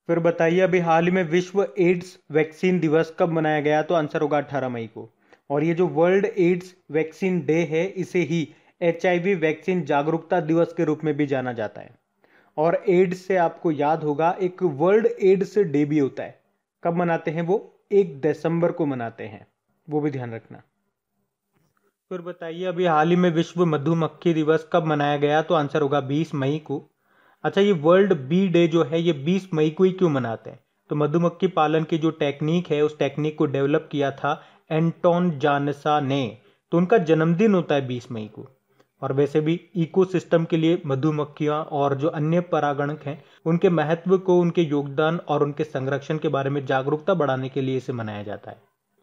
फिर बताइए अभी हाल ही में विश्व एड्स वैक्सीन दिवस कब मनाया गया? तो आंसर होगा 18 मई को। और ये जो वर्ल्ड एड्स वैक्सीन डे है इसे ही HIV वैक्सीन जागरूकता दिवस के रूप में भी जाना जाता है। और एड्स से आपको याद होगा एक वर्ल्ड एड्स डे भी होता है। कब मनाते हैं वो? 1 दिसंबर को मनाते हैं, वो भी ध्यान रखना। फिर बताइए अभी हाल ही में विश्व मधुमक्खी दिवस कब मनाया गया? तो आंसर होगा 20 मई को। अच्छा, ये वर्ल्ड बी डे जो है ये 20 मई को ही क्यों मनाते हैं? तो मधुमक्खी पालन की जो टेक्निक है उस टेक्निक को डेवलप किया था एंटोन जानसा ने, तो उनका जन्मदिन होता है 20 मई को। और वैसे भी इकोसिस्टम के लिए मधुमक्खियां और जो अन्य परागणक हैं उनके महत्व को, उनके योगदान और उनके संरक्षण के बारे में जागरूकता बढ़ाने के लिए इसे मनाया जाता है।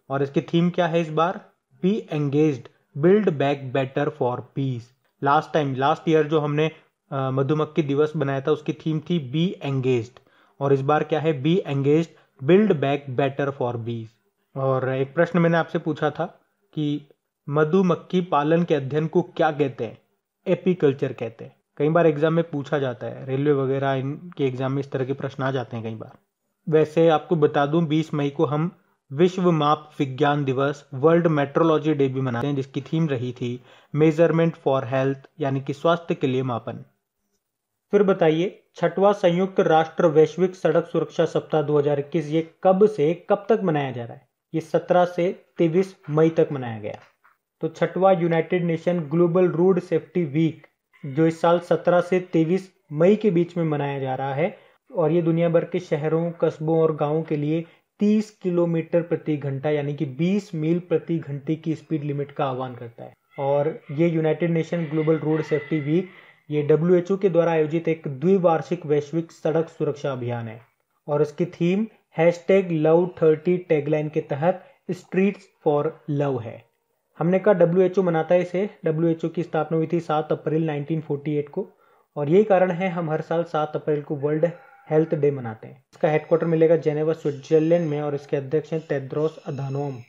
और इसकी थीम क्या है इस बार? Be engaged, build back better for peace. Last year जो हमने मधुमक्खी दिवस बनाया था उसकी थीम थी बी एंगेज्ड, और इस बार क्या है? Be engaged build back better for bees. और एक प्रश्न मैंने आपसे पूछा था कि मधुमक्खी पालन के अध्ययन को क्या कहते हैं? एपीकल्चर कहते हैं। कई बार एग्जाम में पूछा जाता है, रेलवे वगैरह इनके एग्जाम में इस तरह के प्रश्न आ जाते हैं कई बार। वैसे आपको बता दूं 20 मई को हम विश्व माप विज्ञान दिवस वर्ल्ड मेट्रोलॉजी डे भी मनाते हैं, जिसकी थीम रही थी मेजरमेंट फॉर हेल्थ यानी कि स्वास्थ्य के लिए मापन। फिर बताइए 6वां संयुक्त राष्ट्र वैश्विक सड़क सुरक्षा सप्ताह 2021 ये कब से कब तक मनाया जा रहा है? ये 17 से 23 मई तक मनाया गया। तो 6वां United Nation Global Road Safety Week जो इस साल 17 से 23 मई के बीच में मनाया जा रहा है, और ये दुनिया भर के शहरों, कस्बों और गांवों के लिए 30 किलोमीटर प्रति घंटा यानी कि 20 मील प्रति घंटे की स्पीड लिमिट का आह्वान करता है। और ये United Nation Global Road Safety Week ये WHO के द्वारा आयोजित एक द्विवार्षिक वैश्विक सड़क सुरक्षा अभियान है। और इसकी थीम #Love30 टैगलाइन के तहत स्ट्रीट्स फॉर लव है। हमने कहा WHO मनाता है इसे। WHO की स्थापना हुई थी 7 अप्रैल 1948 को, और यही कारण है हम हर साल 7 अप्रैल को वर्ल्ड हेल्थ डे मनाते हैं। इसका हेडक्वार्टर मिलेगा जेनेवा स्विट्जरलैंड में, और इसके अध्यक्ष हैं टेड्रोस अधानोम।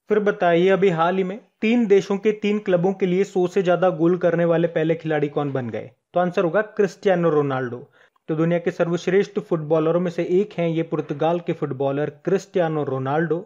फिर बताइए अभी हाल ही में 3 देशों के 3 क्लबों के लिए 100 से ज्यादा गोल करने वाले पहले खिलाड़ी कौन बन गए? तो आंसर होगा क्रिस्टियानो रोनाल्डो। तो दुनिया के सर्वश्रेष्ठ फुटबॉलरों में से एक हैं ये पुर्तगाल के फुटबॉलर क्रिस्टियानो रोनाल्डो।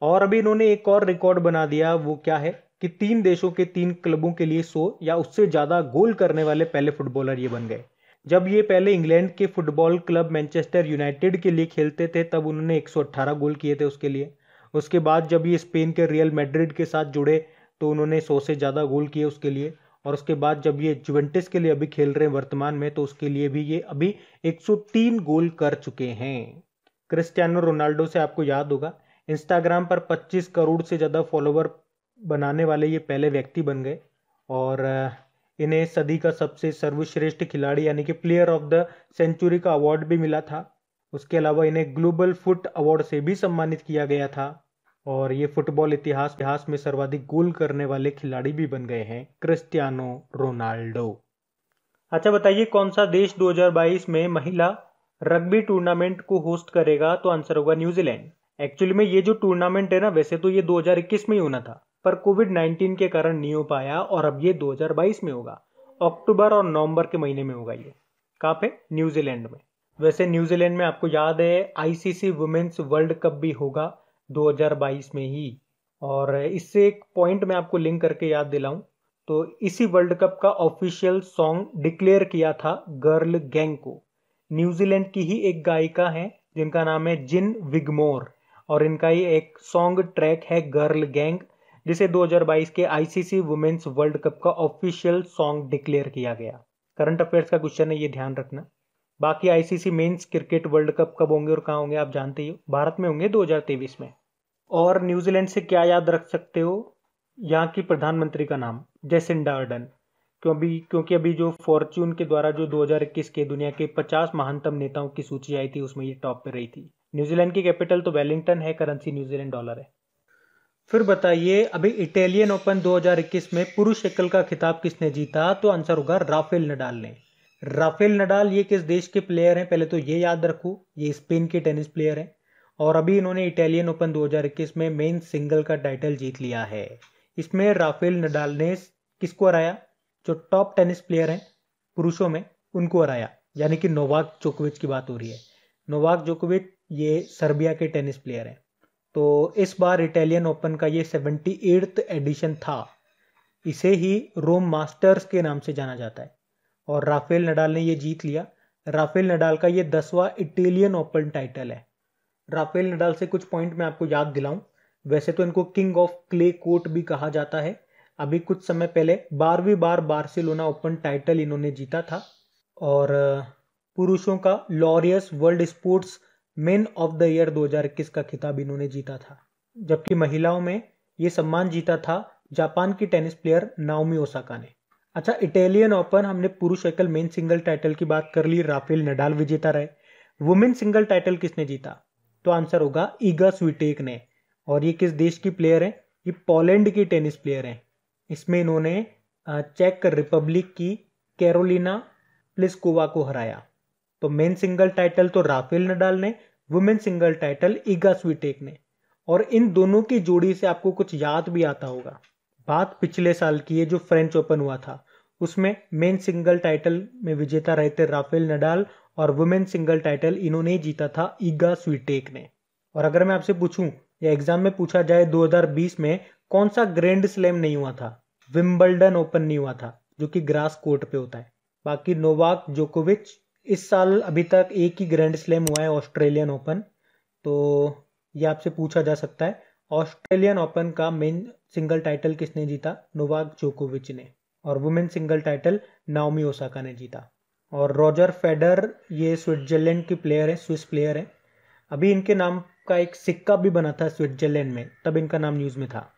और अभी इन्होंने एक और रिकॉर्ड बना दिया, वो क्या है कि 3 देशों के 3 क्लबों के लिए 100 या उससे ज्यादा गोल करने वाले पहले फुटबॉलर ये बन गए। जब ये पहले इंग्लैंड के फुटबॉल क्लब मैनचेस्टर यूनाइटेड के लिए खेलते थे तब उन्होंने 118 गोल किए थे उसके लिए। उसके बाद जब ये स्पेन के रियल मैड्रिड के साथ जुड़े तो उन्होंने 100 से ज़्यादा गोल किए उसके लिए। और उसके बाद जब ये जुवेंटस के लिए अभी खेल रहे हैं वर्तमान में, तो उसके लिए भी ये अभी 103 गोल कर चुके हैं। क्रिस्टियानो रोनाल्डो से आपको याद होगा इंस्टाग्राम पर 25 करोड़ से ज़्यादा फॉलोवर बनाने वाले ये पहले व्यक्ति बन गए। और इन्हें सदी का सबसे सर्वश्रेष्ठ खिलाड़ी यानी कि प्लेयर ऑफ द सेंचुरी का अवार्ड भी मिला था। उसके अलावा इन्हें ग्लोबल फुट अवार्ड से भी सम्मानित किया गया था। और ये फुटबॉल इतिहास में सर्वाधिक गोल करने वाले खिलाड़ी भी बन गए हैं क्रिस्टियानो रोनाल्डो। अच्छा बताइए कौन सा देश 2022 में महिला रग्बी टूर्नामेंट को होस्ट करेगा? तो आंसर होगा न्यूजीलैंड। एक्चुअली में ये जो टूर्नामेंट है ना, वैसे तो ये 2021 में ही होना था, पर कोविड-19 के कारण नहीं हो पाया और अब ये 2022 में होगा। अक्टूबर और नवंबर के महीने में होगा ये। कहाँ पे? न्यूजीलैंड में। वैसे न्यूजीलैंड में आपको याद है आईसीसी वुमेन्स वर्ल्ड कप भी होगा 2022 में ही। और इससे एक पॉइंट मैं आपको लिंक करके याद दिलाऊं, तो इसी वर्ल्ड कप का ऑफिशियल सॉन्ग डिक्लेयर किया था गर्ल गैंग को। न्यूजीलैंड की ही एक गायिका है जिनका नाम है जिन विगमोर, और इनका ही एक सॉन्ग ट्रैक है गर्ल गैंग, जिसे 2022 के आईसीसी वुमेन्स वर्ल्ड कप का ऑफिशियल सॉन्ग डिक्लेयर किया गया। करंट अफेयर्स का क्वेश्चन है, ये ध्यान रखना। बाकी ICC men's cricket world cup कब होंगे और कहाँ होंगे आप जानते ही हो, भारत में होंगे 2023 में। और न्यूजीलैंड से क्या याद रख सकते हो? यहाँ की प्रधानमंत्री का नाम जेसिंडा अर्डन, क्योंकि अभी जो फॉर्च्यून के द्वारा जो 2021 के दुनिया के 50 महानतम नेताओं की सूची आई थी, उसमें ये टॉप पे रही थी। न्यूजीलैंड की कैपिटल तो वेलिंगटन है, करेंसी न्यूजीलैंड डॉलर है। फिर बताइए, अभी इटालियन ओपन 2021 में पुरुष एकल का खिताब किसने जीता? तो आंसर होगा राफेल नडाल ने। राफेल नडाल ये किस देश के प्लेयर हैं? पहले तो ये याद रखो, ये स्पेन के टेनिस प्लेयर हैं और अभी इन्होंने इटालियन ओपन 2021 में मेन सिंगल का टाइटल जीत लिया है। इसमें राफेल नडाल ने किसको हराया? जो टॉप टेनिस प्लेयर हैं पुरुषों में, उनको हराया, यानी कि नोवाक जोकोविच की बात हो रही है। नोवाक जोकोविच ये सर्बिया के टेनिस प्लेयर हैं। तो इस बार इटालियन ओपन का ये 78th एडिशन था। इसे ही रोम मास्टर्स के नाम से जाना जाता है और राफेल नडाल ने ये जीत लिया। राफेल नडाल का ये 10वां इटालियन ओपन टाइटल है। राफेल नडाल से कुछ पॉइंट मैं आपको याद दिलाऊं, वैसे तो इनको किंग ऑफ क्ले कोर्ट भी कहा जाता है। अभी कुछ समय पहले 12वीं बार बार्सिलोना ओपन टाइटल इन्होंने जीता था और पुरुषों का Laureus world sports main of the year 2021 का खिताब इन्होंने जीता था। जबकि महिलाओं में ये सम्मान जीता था जापान की टेनिस प्लेयर नाओमी ओसाका ने। अच्छा, इटालियन ओपन हमने पुरुष एकल मेन सिंगल टाइटल की बात कर ली, राफेल नडाल विजेता रहे। वुमेन सिंगल टाइटल किसने जीता? तो आंसर होगा ईगा स्विटेक ने। और ये किस देश की प्लेयर है? ये पोलैंड की टेनिस प्लेयर है। इसमें इन्होंने चेक रिपब्लिक की कैरोलिना प्लिस्कोवा को हराया। तो मेन सिंगल टाइटल तो राफेल नडाल ने, वुमेन सिंगल टाइटल ईगा स्विटेक ने। और इन दोनों की जोड़ी से आपको कुछ याद भी आता होगा। बात पिछले साल की है जो फ्रेंच ओपन हुआ था, उसमें मेन सिंगल टाइटल में विजेता रहे थे राफेल नडाल और वुमेन सिंगल टाइटल इन्होंने जीता था ईगा स्विटेक ने। और अगर मैं आपसे पूछूं या एग्जाम में पूछा जाए 2020 में कौन सा ग्रैंड स्लैम नहीं हुआ था? विंबलडन ओपन नहीं हुआ था, जो कि ग्रास कोर्ट पे होता है। बाकी नोवाक जोकोविच इस साल अभी तक एक ही ग्रैंड स्लैम हुआ है, ऑस्ट्रेलियन ओपन। तो ये आपसे पूछा जा सकता है ऑस्ट्रेलियन ओपन का मेन सिंगल टाइटल किसने जीता? नोवाक जोकोविच ने। और women single title Naomi Osaka ने जीता। और रॉजर फेडर ये स्विट्जरलैंड की प्लेयर है, स्विस प्लेयर है। अभी इनके नाम का एक सिक्का भी बना था स्विट्जरलैंड में, तब इनका नाम न्यूज़ में था।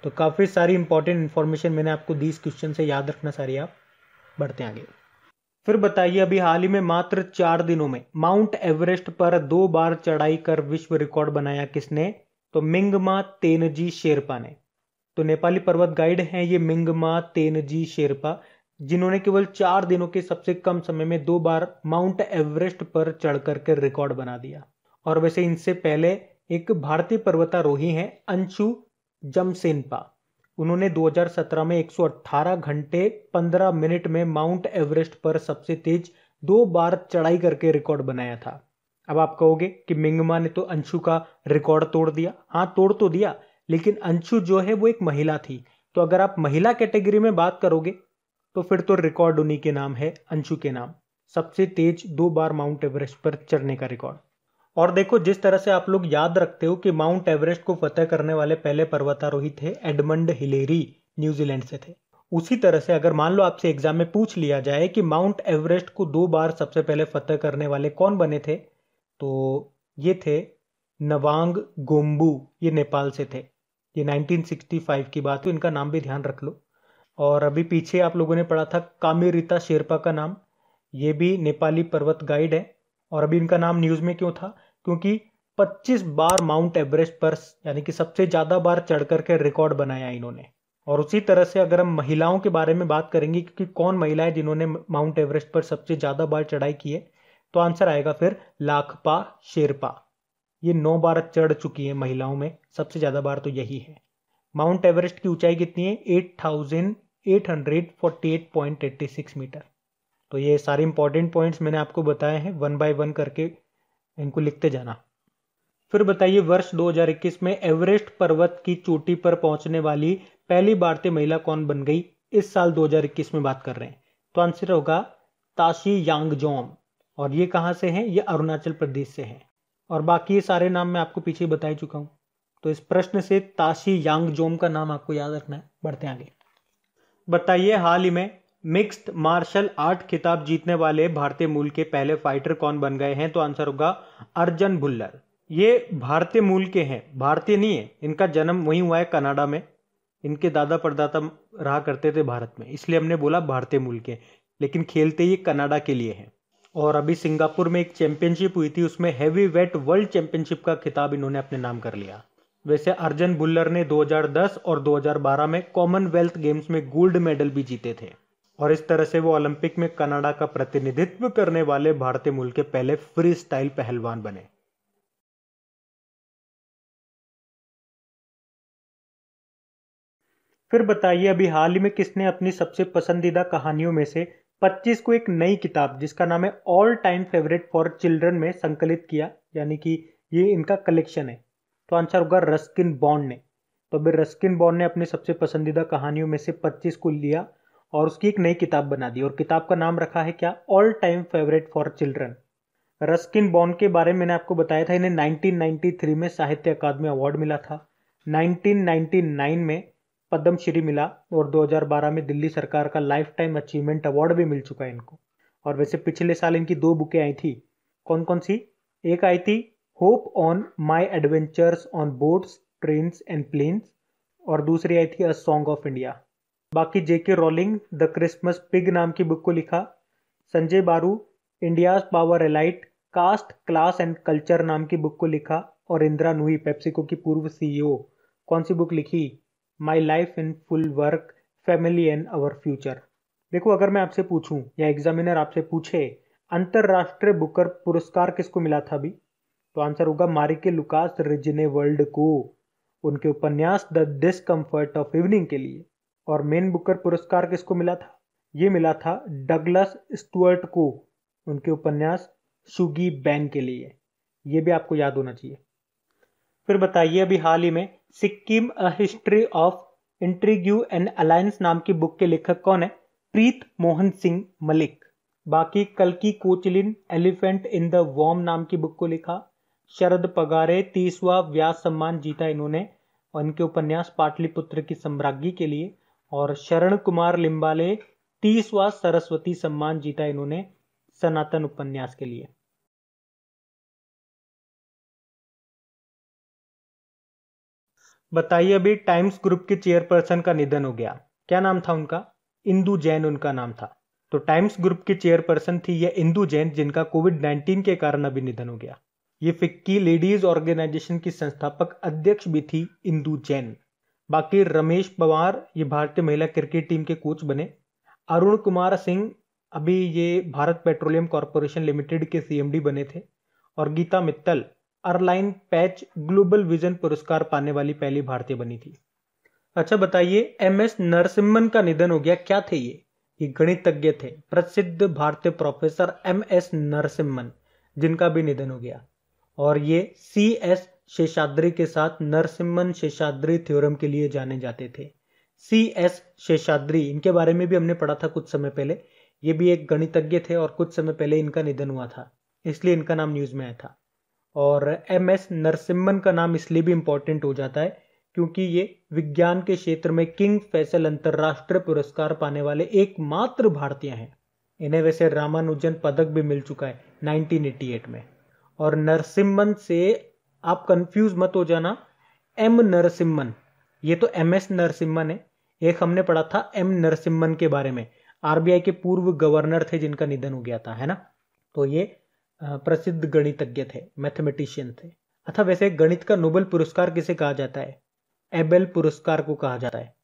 तो काफ़ी सारी इंपॉर्टेंट इन्फॉर्मेशन मैंने आपको दी इस क्वेश्चन से, याद रखना सारी आप। बढ़ते आगे। फिर बताइए, अभी हाल ही में मात्र 4 दिनों में माउंट एवरेस्ट पर 2 बार चढ़ाई कर विश्व रिकॉर्ड बनाया किसने? तो मिंगमा तेनजी शेरपा ने। तो नेपाली पर्वत गाइड हैं ये मिंगमा तेनजी शेरपा, जिन्होंने केवल 4 दिनों के सबसे कम समय में 2 बार माउंट एवरेस्ट पर चढ़ करके रिकॉर्ड बना दिया। और वैसे इनसे पहले एक भारतीय पर्वतारोही हैं अंशु जमसेनपा, उन्होंने 2017 में 118 घंटे 15 मिनट में माउंट एवरेस्ट पर सबसे तेज 2 बार चढ़ाई करके रिकॉर्ड बनाया था। अब आप कहोगे कि मिंगमा ने तो अंशु का रिकॉर्ड तोड़ दिया। हाँ, तोड़ तो दिया, लेकिन अंशु जो है वो एक महिला थी। तो अगर आप महिला कैटेगरी में बात करोगे तो फिर तो रिकॉर्ड उन्हीं के नाम है, अंशु के नाम, सबसे तेज 2 बार माउंट एवरेस्ट पर चढ़ने का रिकॉर्ड। और देखो, जिस तरह से आप लोग याद रखते हो कि माउंट एवरेस्ट को फतेह करने वाले पहले पर्वतारोही थे एडमंड हिलेरी, न्यूजीलैंड से थे, उसी तरह से अगर मान लो आपसे एग्जाम में पूछ लिया जाए कि माउंट एवरेस्ट को 2 बार सबसे पहले फतेह करने वाले कौन बने थे, तो ये थे नवांग गोम्बू, ये नेपाल से थे। ये 1965 की बात है, इनका नाम भी ध्यान रख लो। और अभी पीछे आप लोगों ने पढ़ा था कामिरिता शेरपा का नाम, ये भी नेपाली पर्वत गाइड है। और अभी इनका नाम न्यूज़ में क्यों था? क्योंकि 25 बार माउंट एवरेस्ट पर, यानी कि सबसे ज़्यादा बार चढ़ करके रिकॉर्ड बनाया इन्होंने। और उसी तरह से अगर हम महिलाओं के बारे में बात करेंगे, क्योंकि कौन महिला है जिन्होंने माउंट एवरेस्ट पर सबसे ज़्यादा बार चढ़ाई की है, तो आंसर आएगा फिर लाकपा शेरपा। ये 9 बार चढ़ चुकी है महिलाओं में, सबसे ज्यादा बार तो यही है। माउंट एवरेस्ट की ऊंचाई कितनी है? 8848.86 मीटर। तो ये सारे इंपॉर्टेंट पॉइंट्स मैंने आपको बताए हैं, 1 बाय 1 करके इनको लिखते जाना। फिर बताइए वर्ष 2021 में एवरेस्ट पर्वत की चोटी पर पहुंचने वाली पहली भारतीय महिला कौन बन गई? इस साल 2021 में बात कर रहे हैं, तो आंसर होगा ताशी यांगजोम। और ये कहां से हैं? ये अरुणाचल प्रदेश से हैं। और बाकी ये सारे नाम मैं आपको पीछे बता चुका हूं, तो इस प्रश्न से ताशी यांगजोम का नाम आपको याद रखना है। बढ़ते हैं आगे। बताइए हाल ही में मिक्स्ड मार्शल आर्ट खिताब जीतने वाले भारतीय मूल के पहले फाइटर कौन बन गए हैं? तो आंसर होगा अर्जन भुल्लर। ये भारतीय मूल के हैं, भारतीय नहीं है, इनका जन्म वहीं हुआ है कनाडा में। इनके दादा परदादा रहा करते थे भारत में, इसलिए हमने बोला भारतीय मूल के, लेकिन खेलते ये कनाडा के लिए हैं। और अभी सिंगापुर में एक चैंपियनशिप हुई थी, उसमें हैवी वेट वर्ल्ड चैंपियनशिप का खिताब इन्होंने अपने नाम कर लिया। वैसे अर्जन भुल्लर ने 2010 और 2012 में कॉमनवेल्थ गेम्स में गोल्ड मेडल भी जीते थे, और इस तरह से वो ओलंपिक में कनाडा का प्रतिनिधित्व करने वाले भारतीय मूल के पहले फ्री स्टाइल पहलवान बने। फिर बताइए अभी हाल ही में किसने अपनी सबसे पसंदीदा कहानियों में से 25 को एक नई किताब जिसका नाम है all time favourite for children में संकलित किया, यानी कि ये इनका कलेक्शन है? तो आंसर होगा रस्किन बॉन्ड ने। तो अभी रस्किन बॉन्ड ने अपनी सबसे पसंदीदा कहानियों में से 25 को लिया और उसकी एक नई किताब बना दी, और किताब का नाम रखा है क्या? All time favourite for children. Ruskin bond के बारे में मैंने आपको बताया था, इन्हें 1993 में साहित्य अकादमी अवार्ड मिला था, 1999 में पद्मश्री मिला, और 2012 में दिल्ली सरकार का लाइफ टाइम अचीवमेंट अवार्ड भी मिल चुका है इनको। और वैसे पिछले साल इनकी 2 बुकें आई थी, कौन कौन सी? एक आई थी hop on my adventures on boats trains and planes, और दूसरी आई थी अ सॉन्ग ऑफ इंडिया। बाकी JK Rowling the Christmas pig नाम की बुक को लिखा, Sanjay Baru India's power elite caste class and culture नाम की बुक को लिखा, और इंदिरा नूही पेप्सिको की पूर्व सीईओ कौन सी बुक लिखी? My life in full work family and our future. देखो अगर मैं आपसे पूछूं या एग्जामिनर आपसे पूछे अंतरराष्ट्रीय बुकर पुरस्कार किसको मिला था अभी, तो आंसर होगा मारिके लुकास रिजनेवल्ड को, उनके उपन्यास द डिस्कम्फर्ट ऑफ इवनिंग के लिए। और मेन बुकर पुरस्कार किसको मिला था? ये मिला था डगलस स्टुअर्ट को, उनके उपन्यास शुगी बैंग के लिए। ये भी आपको याद होना चाहिए। फिर बताइए अभी हाल ही में Sikkim A History of Intrigue and Alliance नाम की बुक के लेखक कौन है? प्रीत मोहन सिंह मलिक। बाकी कल्की Koechlin elephant in the warm नाम की बुक को लिखा, शरद पगारे 30वां व्यास सम्मान जीता इन्होंने, और इनके उपन्यास पाटलिपुत्र की सम्राज्ञी के लिए। और शरण कुमार लिम्बाले 30वां सरस्वती सम्मान जीता इन्होंने सनातन उपन्यास के लिए। बताइए अभी टाइम्स ग्रुप के चेयरपर्सन का निधन हो गया, क्या नाम था उनका? इंदु जैन उनका नाम था। तो टाइम्स ग्रुप की चेयरपर्सन थी ये इंदु जैन, जिनका कोविड-19 के कारण अभी निधन हो गया। ये फिक्की लेडीज ऑर्गेनाइजेशन की संस्थापक अध्यक्ष भी थी इंदु जैन। बाकी रमेश पवार ये भारतीय महिला क्रिकेट टीम के कोच बने। अरुण कुमार सिंह अभी ये भारत पेट्रोलियम कॉर्पोरेशन लिमिटेड के सीएमडी बने थे। और Geeta Mittal Arline Pacht Global Vision पुरस्कार पाने वाली पहली भारतीय बनी थी। अच्छा बताइए एमएस नरसिम्हन का निधन हो गया, क्या थे ये गणितज्ञ थे, प्रसिद्ध भारतीय प्रोफेसर एमएस नरसिम्हन, जिनका भी निधन हो गया। और ये सीएस शेषाद्री के साथ नरसिम्हन शेषाद्री थ्योरम के लिए जाने जाते थे। सीएस शेषाद्री, इनके बारे में भी हमने पढ़ा था कुछ समय पहले। ये भी एक गणितज्ञ थे और कुछ समय पहले इनका निधन हुआ था, इसलिए इनका नाम न्यूज में आया था। और एमएस नरसिम्हन का नाम इसलिए भी इंपॉर्टेंट हो जाता है क्योंकि ये विज्ञान के क्षेत्र में किंग फैसल अंतरराष्ट्रीय पुरस्कार पाने वाले एकमात्र भारतीय हैं। इन्हें वैसे रामानुजन पदक भी मिल चुका है 1988 में। और नरसिम्हन से आप कंफ्यूज मत हो जाना, एम नरसिम्हन, ये तो एमएस नरसिम्हन है। एक हमने पढ़ा था एम नरसिम्हन के बारे में, आरबीआई के पूर्व गवर्नर थे जिनका निधन हो गया था, है ना। तो ये प्रसिद्ध गणितज्ञ थे, मैथमेटिशियन थे। अच्छा वैसे गणित का नोबेल पुरस्कार किसे कहा जाता है? एबेल पुरस्कार को कहा जाता है।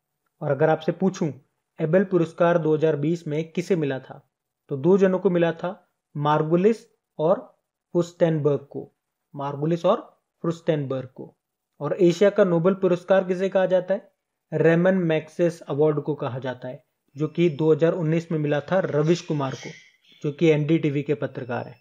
और अगर आपसे पूछूं एबेल पुरस्कार 2020 में किसे मिला था, तो 2 जनों को मिला था, मार्गुलिस और फुस्टेनबर्ग को, मार्गुलिस और फुस्टेनबर्ग को। और एशिया का नोबेल पुरस्कार किसे कहा जाता है? रेमन मैग्सेस अवार्ड को कहा जाता है, जो कि 2019 में मिला था रविश कुमार को, जो कि एनडीटीवी के पत्रकार हैं।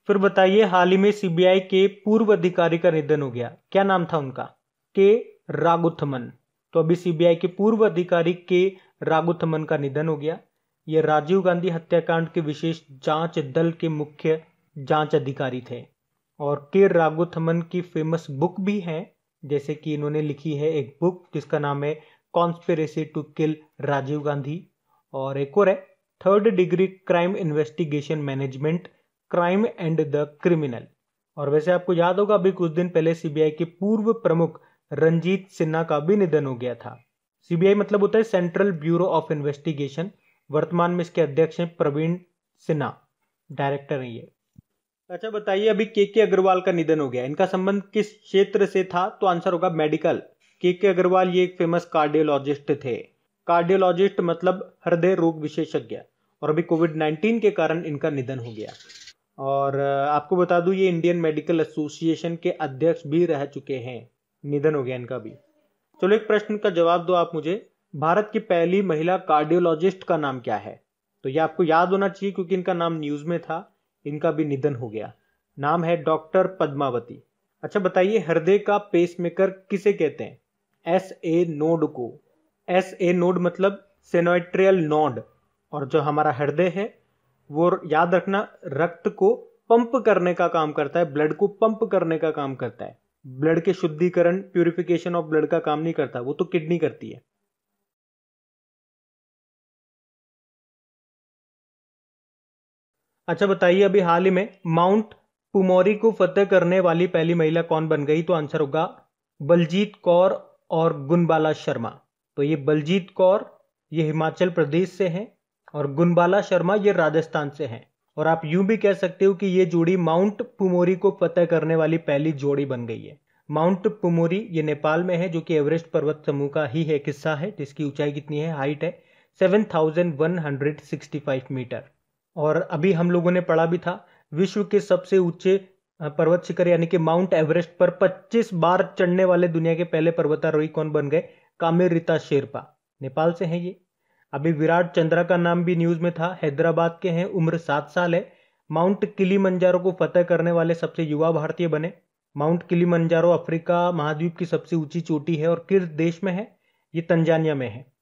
फिर बताइए, हाल ही में सीबीआई के पूर्व अधिकारी का निधन हो गया, क्या नाम था उनका? के रागुथमन। तो अभी सीबीआई के पूर्व अधिकारी के रागुथमन का निधन हो गया। ये राजीव गांधी हत्याकांड के विशेष जांच दल के मुख्य जांच अधिकारी थे। और के रागुथमन की फेमस बुक भी है, जैसे कि इन्होंने लिखी है एक बुक जिसका नाम है conspiracy to kill Rajiv Gandhi, और एक और है third degree crime investigation management, crime and the criminal. और वैसे आपको याद होगा अभी कुछ दिन पहले सीबीआई के पूर्व प्रमुख रंजीत सिन्हा का भी निधन हो गया था। सीबीआई मतलब होता है सेंट्रल ब्यूरो ऑफ इन्वेस्टिगेशन। वर्तमान में इसके अध्यक्ष हैं प्रवीण सिन्हा, डायरेक्टर है ये। अच्छा बताइए, अभी के अग्रवाल का निधन हो गया, इनका संबंध किस क्षेत्र से था? तो आंसर होगा मेडिकल। के अग्रवाल ये एक फेमस कार्डियोलॉजिस्ट थे। कार्डियोलॉजिस्ट मतलब हृदय रोग विशेषज्ञ। और अभी कोविड-19 के कारण इनका निधन हो गया। और आपको बता दूं, ये इंडियन मेडिकल एसोसिएशन के अध्यक्ष भी रह चुके हैं। निधन हो गया इनका भी। चलो एक प्रश्न का जवाब दो आप मुझे, भारत की पहली महिला कार्डियोलॉजिस्ट का नाम क्या है? तो ये आपको याद होना चाहिए क्योंकि इनका नाम न्यूज में था। इनका भी निधन हो गया। नाम है डॉक्टर पद्मावती। अच्छा बताइए, हृदय का पेसमेकर किसे कहते हैं? SA नोड को। SA नोड मतलब सेनोट्रियल नोड। और जो हमारा हृदय है वो याद रखना रक्त को पंप करने का काम करता है, ब्लड को पंप करने का काम करता है। ब्लड के शुद्धिकरण, प्यूरिफिकेशन ऑफ ब्लड का काम नहीं करता, वो तो किडनी करती है। अच्छा बताइए, अभी हाल ही में माउंट पुमोरी को फतेह करने वाली पहली महिला कौन बन गई? तो आंसर होगा बलजीत कौर और गुनबाला शर्मा। तो ये बलजीत कौर ये हिमाचल प्रदेश से हैं और गुनबाला शर्मा ये राजस्थान से हैं। और आप यूं भी कह सकते हो कि ये जोड़ी माउंट पुमोरी को फतेह करने वाली पहली जोड़ी बन गई है। माउंट पुमोरी ये नेपाल में है, जो कि एवरेस्ट पर्वत समूह का ही एक हिस्सा है, जिसकी ऊंचाई कितनी है? हाइट है 7,165 मीटर। और अभी हम लोगों ने पढ़ा भी था, विश्व के सबसे ऊंचे पर्वत शिखर यानी कि माउंट एवरेस्ट पर 25 बार चढ़ने वाले दुनिया के पहले पर्वतारोही कौन बन गए? कामेरिता शेरपा, नेपाल से हैं ये। अभी विराट चंद्रा का नाम भी न्यूज में था, हैदराबाद के हैं, उम्र 7 साल है। माउंट किलीमंजारो को फतेह करने वाले सबसे युवा भारतीय बने। माउंट किलीमंजारो अफ्रीका महाद्वीप की सबसे ऊंची चोटी है और किस देश में है? ये तंजानिया में है।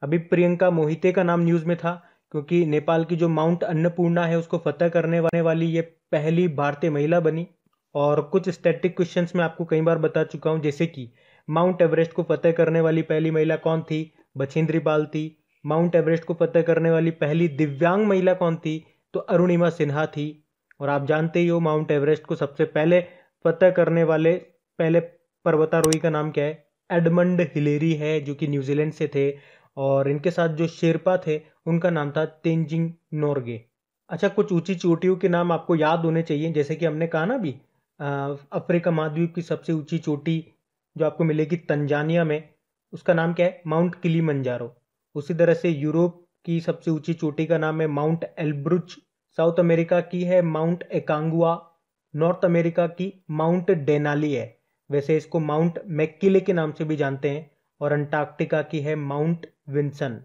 अभी प्रियंका मोहिते का नाम न्यूज में था क्योंकि नेपाल की जो माउंट अन्नपूर्णा है उसको फतेह करने वाली ये पहली भारतीय महिला बनी। और कुछ स्टैटिक क्वेश्चंस मैं आपको कई बार बता चुका हूं, जैसे कि माउंट एवरेस्ट को फतेह करने वाली पहली महिला कौन थी? बछेंद्री पाल थी। माउंट एवरेस्ट को फतेह करने वाली पहली दिव्यांग महिला कौन थी? तो अरुणिमा सिन्हा थी। और आप जानते ही हो माउंट एवरेस्ट को सबसे पहले फतेह करने वाले पहले पर्वतारोही का नाम क्या है? एडमंड हिलेरी है, जो कि न्यूजीलैंड से थे। और इनके साथ जो शेरपा थे उनका नाम था तेंजिंग नोरगे। अच्छा, कुछ ऊंची चोटियों के नाम आपको याद होने चाहिए, जैसे कि हमने कहा ना अभी अफ्रीका महाद्वीप की सबसे ऊंची चोटी जो आपको मिलेगी तंजानिया में, उसका नाम क्या है? Mount Kilimanjaro. उसी तरह से यूरोप की सबसे ऊंची चोटी का नाम है माउंट एल्ब्रुच। साउथ अमेरिका की है माउंट एकांगुआ। नॉर्थ अमेरिका की माउंट डेनाली है, वैसे इसको माउंट मैक्किले के नाम से भी जानते हैं। और अंटार्कटिका की है माउंट विंसन।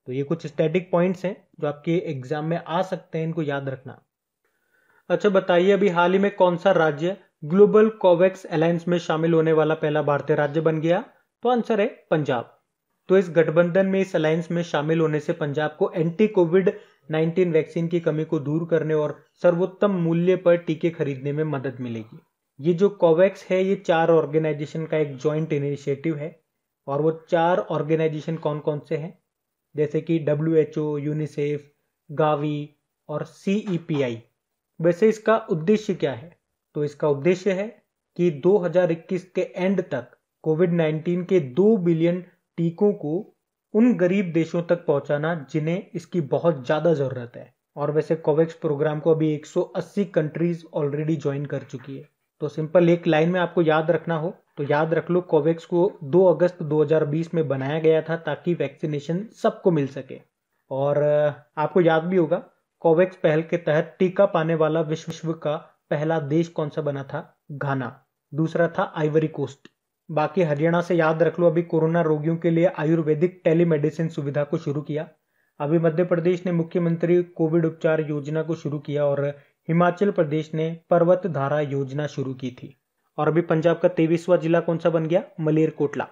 तो ये कुछ स्टैटिक पॉइंट्स हैं जो आपके एग्जाम में आ सकते हैं, इनको याद रखना। अच्छा बताइए, अभी हाल ही में कौन सा राज्य ग्लोबल कोवैक्स अलायंस में शामिल होने वाला पहला भारतीय राज्य बन गया? तो आंसर है पंजाब। तो इस गठबंधन में, इस अलायंस में शामिल होने से पंजाब को एंटी कोविड-19 वैक्सीन की कमी को दूर करने और सर्वोत्तम मूल्य पर टीके खरीदने में मदद मिलेगी। ये जो कोवैक्स है ये 4 ऑर्गेनाइजेशन का एक ज्वाइंट इनिशिएटिव है। और वो 4 ऑर्गेनाइजेशन कौन कौन से हैं? जैसे कि WHO, यूनिसेफ, गावी और CEPI। वैसे इसका उद्देश्य क्या है? तो इसका उद्देश्य है कि 2021 के एंड तक कोविड-19 के 2 बिलियन टीकों को उन गरीब देशों तक पहुंचाना जिन्हें इसकी बहुत ज्यादा जरूरत है। और वैसे कोवैक्स प्रोग्राम को अभी 180 कंट्रीज ऑलरेडी ज्वाइन कर चुकी है। तो सिंपल एक लाइन में आपको याद रखना हो तो याद रख लो, कोवैक्स को 2 अगस्त 2020 में बनाया गया था ताकि वैक्सीनेशन सबको मिल सके। और आपको याद भी होगा कोवैक्स पहल के तहत टीका पाने वाला विश्व का पहला देश कौन सा बना था? घाना। दूसरा था आइवरी कोस्ट। बाकी हरियाणा से याद रख लो, अभी कोरोना रोगियों के लिए आयुर्वेदिक टेलीमेडिसिन सुविधा को शुरू किया। अभी मध्य प्रदेश ने मुख्यमंत्री कोविड उपचार योजना को शुरू किया और हिमाचल प्रदेश ने पर्वत धारा योजना शुरू की थी। और अभी पंजाब का 23वां जिला कौन सा बन गया? मलेरकोटला।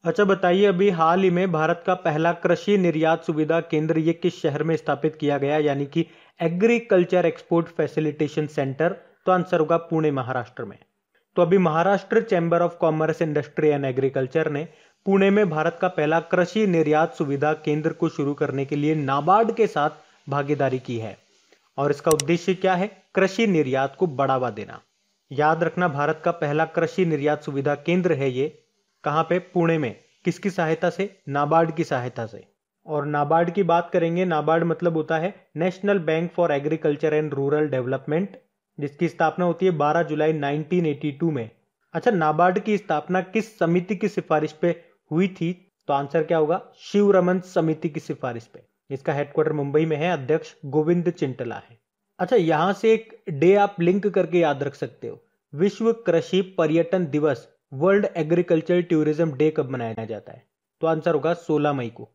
अच्छा बताइए, अभी हाल ही में भारत का पहला कृषि निर्यात सुविधा केंद्र ये किस शहर में स्थापित किया गया, यानी कि एग्रीकल्चर एक्सपोर्ट फैसिलिटेशन सेंटर? तो आंसर होगा पुणे, महाराष्ट्र में। तो अभी Maharashtra chamber of commerce, industry and agriculture ने पुणे में भारत का पहला कृषि निर्यात सुविधा केंद्र को शुरू करने के लिए नाबार्ड के साथ भागीदारी की है। और इसका उद्देश्य क्या है? कृषि निर्यात को बढ़ावा देना। याद रखना, भारत का पहला कृषि निर्यात सुविधा केंद्र है ये। कहां पे? पुणे में। किसकी सहायता से? नाबार्ड की सहायता से। और नाबार्ड की बात करेंगे, नाबार्ड मतलब होता है national bank for agriculture and rural development, जिसकी स्थापना होती है 12 जुलाई 1982 में। अच्छा, नाबार्ड की स्थापना किस समिति की सिफारिश पे हुई थी? तो आंसर क्या होगा? शिवरमन समिति की सिफारिश पे। इसका हेडक्वार्टर मुंबई में है, अध्यक्ष गोविंद चिंटला है। अच्छा, यहां से एक डे आप लिंक करके याद रख सकते हो। विश्व कृषि पर्यटन दिवस, वर्ल्ड एग्रीकल्चर टूरिज्म डे कब मनाया जाता है? तो आंसर होगा 16 मई को।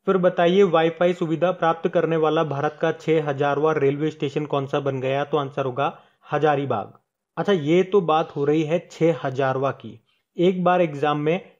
फिर बताइए, वाईफाई सुविधा प्राप्त करने वाला भारत का 6000वां रेलवे स्टेशन कौन सा बन गया? तो आंसर होगा हजारीबाग। अच्छा, ये तो बात हो रही है 6000वां की। एक बार एग्जाम में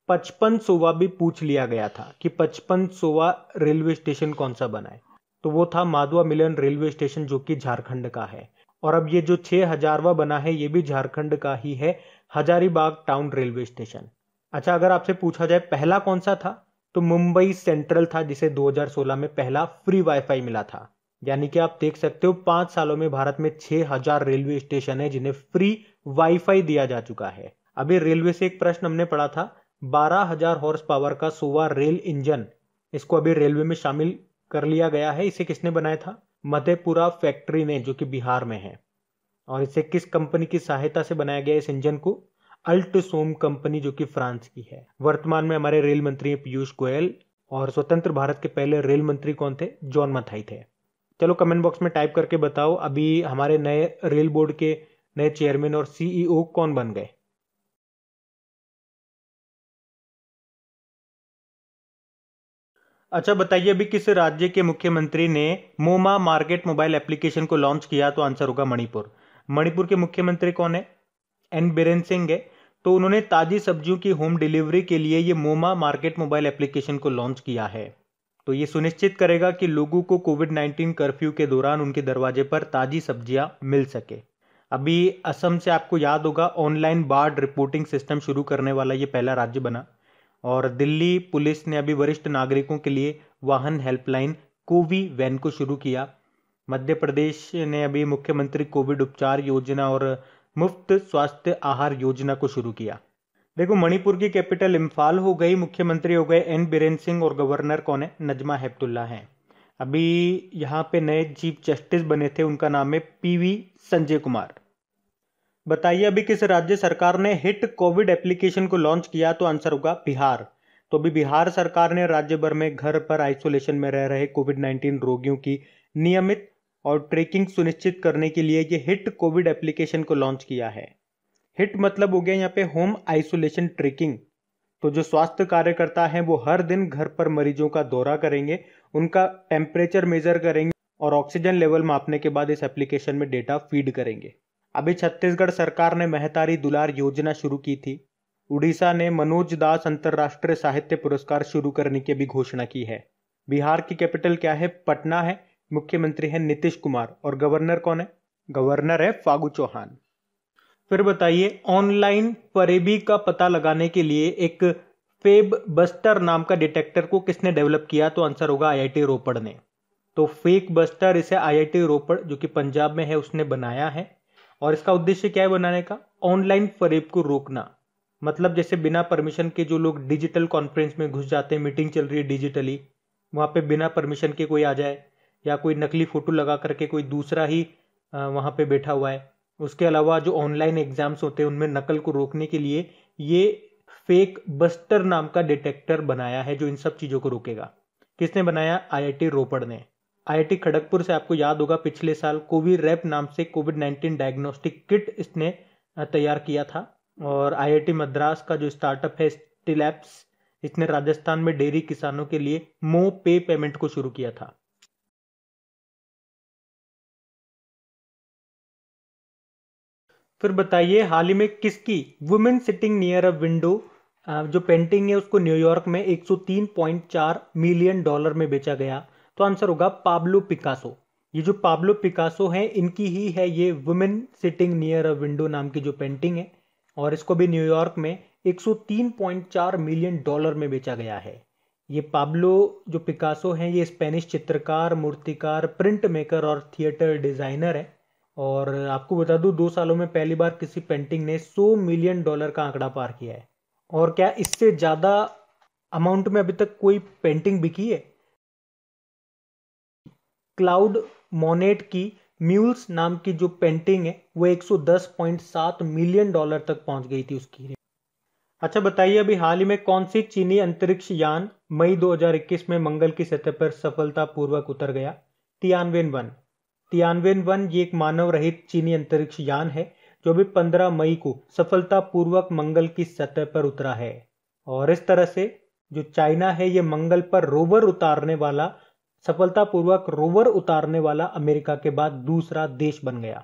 5500वां भी पूछ लिया गया था कि 5500वां रेलवे स्टेशन कौन सा बना है। तो वो था माधवा मिलन रेलवे स्टेशन, जो कि झारखंड का है। और अब ये जो 6000वां बना है ये भी झारखंड का ही है, हजारीबाग टाउन रेलवे स्टेशन। अच्छा, अगर आपसे पूछा जाए पहला कौन सा था, तो मुंबई सेंट्रल था, जिसे 2016 में पहला फ्री वाईफाई मिला था। यानी कि आप देख सकते हो 5 सालों में भारत में 6000 रेलवे स्टेशन है जिन्हें फ्री वाईफाई दिया जा चुका है। अभी रेलवे से एक प्रश्न हमने पढ़ा था, 12000 हॉर्स पावर का सोवा रेल इंजन, इसको अभी रेलवे में शामिल कर लिया गया है। इसे किसने बनाया था? मधेपुरा फैक्ट्री ने, जो कि बिहार में है। और इसे किस कंपनी की सहायता से बनाया गया इस इंजन को? अल्टसोम कंपनी, जो कि फ्रांस की है। वर्तमान में हमारे रेल मंत्री हैं पीयूष गोयल। और स्वतंत्र भारत के पहले रेल मंत्री कौन थे? जॉन मथाई थे। चलो कमेंट बॉक्स में टाइप करके बताओ, अभी हमारे नए रेल बोर्ड के नए चेयरमैन और सीईओ कौन बन गए? अच्छा बताइए, अभी किस राज्य के मुख्यमंत्री ने मोमा मार्केट मोबाइल एप्लीकेशन को लॉन्च किया? तो आंसर होगा मणिपुर। मणिपुर के मुख्यमंत्री कौन है? एन बीरेन सिंह है। तो उन्होंने ताजी सब्जियों की होम डिलीवरी के लिए ये मोमा मार्केट मोबाइल एप्लीकेशन को लॉन्च किया है। तो ये सुनिश्चित करेगा कि लोगों को कोविड-19 कर्फ्यू के दौरान उनके दरवाजे पर ताजी सब्जियां मिल सके। अभी असम से आपको याद होगा, ऑनलाइन बाढ़ रिपोर्टिंग सिस्टम शुरू करने वाला ये पहला राज्य बना। और दिल्ली पुलिस ने अभी वरिष्ठ नागरिकों के लिए वाहन हेल्पलाइन कोवी वैन को शुरू किया। मध्य प्रदेश ने अभी मुख्यमंत्री कोविड उपचार योजना और मुफ्त स्वास्थ्य आहार योजना को शुरू किया। देखो, मणिपुर की कैपिटल इम्फाल हो गई, मुख्यमंत्री हो गए एन बीरेन सिंह और गवर्नर कौन है? नजमा हेपतुल्ला हैं। अभी यहाँ पे नए चीफ जस्टिस बने थे, उनका नाम है पीवी संजय कुमार। बताइए, अभी किस राज्य सरकार ने हिट कोविड एप्लीकेशन को लॉन्च किया? तो आंसर होगा बिहार। तो अभी बिहार सरकार ने राज्य भर में घर पर आइसोलेशन में रह रहे कोविड-19 रोगियों की नियमित और ट्रैकिंग सुनिश्चित करने के लिए ये हिट कोविड एप्लीकेशन को लॉन्च किया है। हिट मतलब हो गया यहाँ पे होम आइसोलेशन ट्रैकिंग। तो जो स्वास्थ्य कार्यकर्ता हैं वो हर दिन घर पर मरीजों का दौरा करेंगे, उनका टेम्परेचर मेजर करेंगे और ऑक्सीजन लेवल मापने के बाद इस एप्लीकेशन में डेटा फीड करेंगे। अभी छत्तीसगढ़ सरकार ने महतारी दुलार योजना शुरू की थी। उड़ीसा ने मनोज दास अंतर्राष्ट्रीय साहित्य पुरस्कार शुरू करने की भी घोषणा की है। बिहार की कैपिटल क्या है? पटना है। मुख्यमंत्री है नीतीश कुमार और गवर्नर कौन है? गवर्नर है फागू चौहान। फिर बताइए, ऑनलाइन फरेबी का पता लगाने के लिए एक फेब बस्टर नाम का डिटेक्टर को किसने डेवलप किया? तो आंसर होगा आईआईटी रोपड़ ने। तो फेक बस्टर इसे आईआईटी रोपड़, जो कि पंजाब में है, उसने बनाया है। और इसका उद्देश्य क्या है बनाने का? ऑनलाइन फरेब को रोकना। मतलब जैसे बिना परमिशन के जो लोग डिजिटल कॉन्फ्रेंस में घुस जाते हैं, मीटिंग चल रही है डिजिटली, वहां पे बिना परमिशन के कोई आ जाए, या कोई नकली फोटो लगा करके कोई दूसरा ही वहां पे बैठा हुआ है। उसके अलावा जो ऑनलाइन एग्जाम्स होते हैं उनमें नकल को रोकने के लिए ये फेक बस्टर नाम का डिटेक्टर बनाया है, जो इन सब चीजों को रोकेगा। किसने बनाया? आईआईटी रोपड़ ने। आईआईटी खड़गपुर से आपको याद होगा पिछले साल कोविरैप नाम से कोविड-19 डायग्नोस्टिक किट इसने तैयार किया था। और आईआईटी मद्रास का जो स्टार्टअप है स्टिलैब्स, इसने राजस्थान में डेयरी किसानों के लिए मो पे पेमेंट को शुरू किया था। फिर बताइए हाल ही में किसकी women sitting near a window जो पेंटिंग है उसको न्यूयॉर्क में 103.4 मिलियन डॉलर में बेचा गया? तो आंसर होगा पाब्लो पिकासो। ये जो पाब्लो पिकासो है इनकी ही है ये women sitting near a window नाम की जो पेंटिंग है, और इसको भी न्यूयॉर्क में 103.4 मिलियन डॉलर में बेचा गया है। ये पाब्लो जो पिकासो हैं ये स्पेनिश चित्रकार, मूर्तिकार, प्रिंट मेकर और थिएटर डिजाइनर है। और आपको बता दूं 2 सालों में पहली बार किसी पेंटिंग ने 100 मिलियन डॉलर का आंकड़ा पार किया है। और क्या इससे ज्यादा अमाउंट में अभी तक कोई पेंटिंग बिकी है? क्लाउड मोनेट की म्यूल्स नाम की जो पेंटिंग है वो 110.7 मिलियन डॉलर तक पहुंच गई थी उसकी। अच्छा बताइए अभी हाल ही में कौन सी चीनी अंतरिक्ष यान मई 2021 में मंगल की सतह पर सफलतापूर्वक उतर गया? तियानवेन-1। तियानवेन-1 ये एक मानव रहित चीनी अंतरिक्ष यान है जो अभी 15 मई को सफलतापूर्वक मंगल की सतह पर उतरा है। और इस तरह से जो चाइना है ये मंगल पर सफलतापूर्वक रोवर उतारने वाला अमेरिका के बाद दूसरा देश बन गया।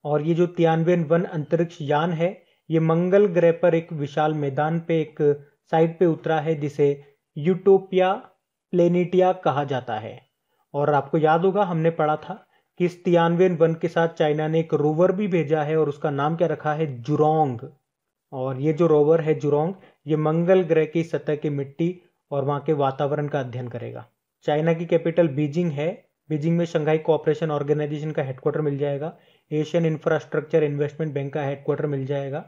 और ये जो तियानवेन-1 अंतरिक्ष यान है ये मंगल ग्रह पर एक विशाल मैदान पे एक साइट पे उतरा है जिसे यूटोपिया प्लेनेटिया कहा जाता है। और आपको याद होगा हमने पढ़ा था कि इस तियानवेन-1 के साथ चाइना ने एक रोवर भी भेजा है और उसका नाम क्या रखा है? जुरोंग। और ये जो रोवर है जुरोंग ये मंगल ग्रह की सतह की मिट्टी और वहां के वातावरण का अध्ययन करेगा। चाइना की कैपिटल बीजिंग है। बीजिंग में शंघाई कोऑपरेशन ऑर्गेनाइजेशन का हेडक्वार्टर मिल जाएगा। एशियन इंफ्रास्ट्रक्चर इन्वेस्टमेंट बैंक का हेडक्वार्टर मिल जाएगा।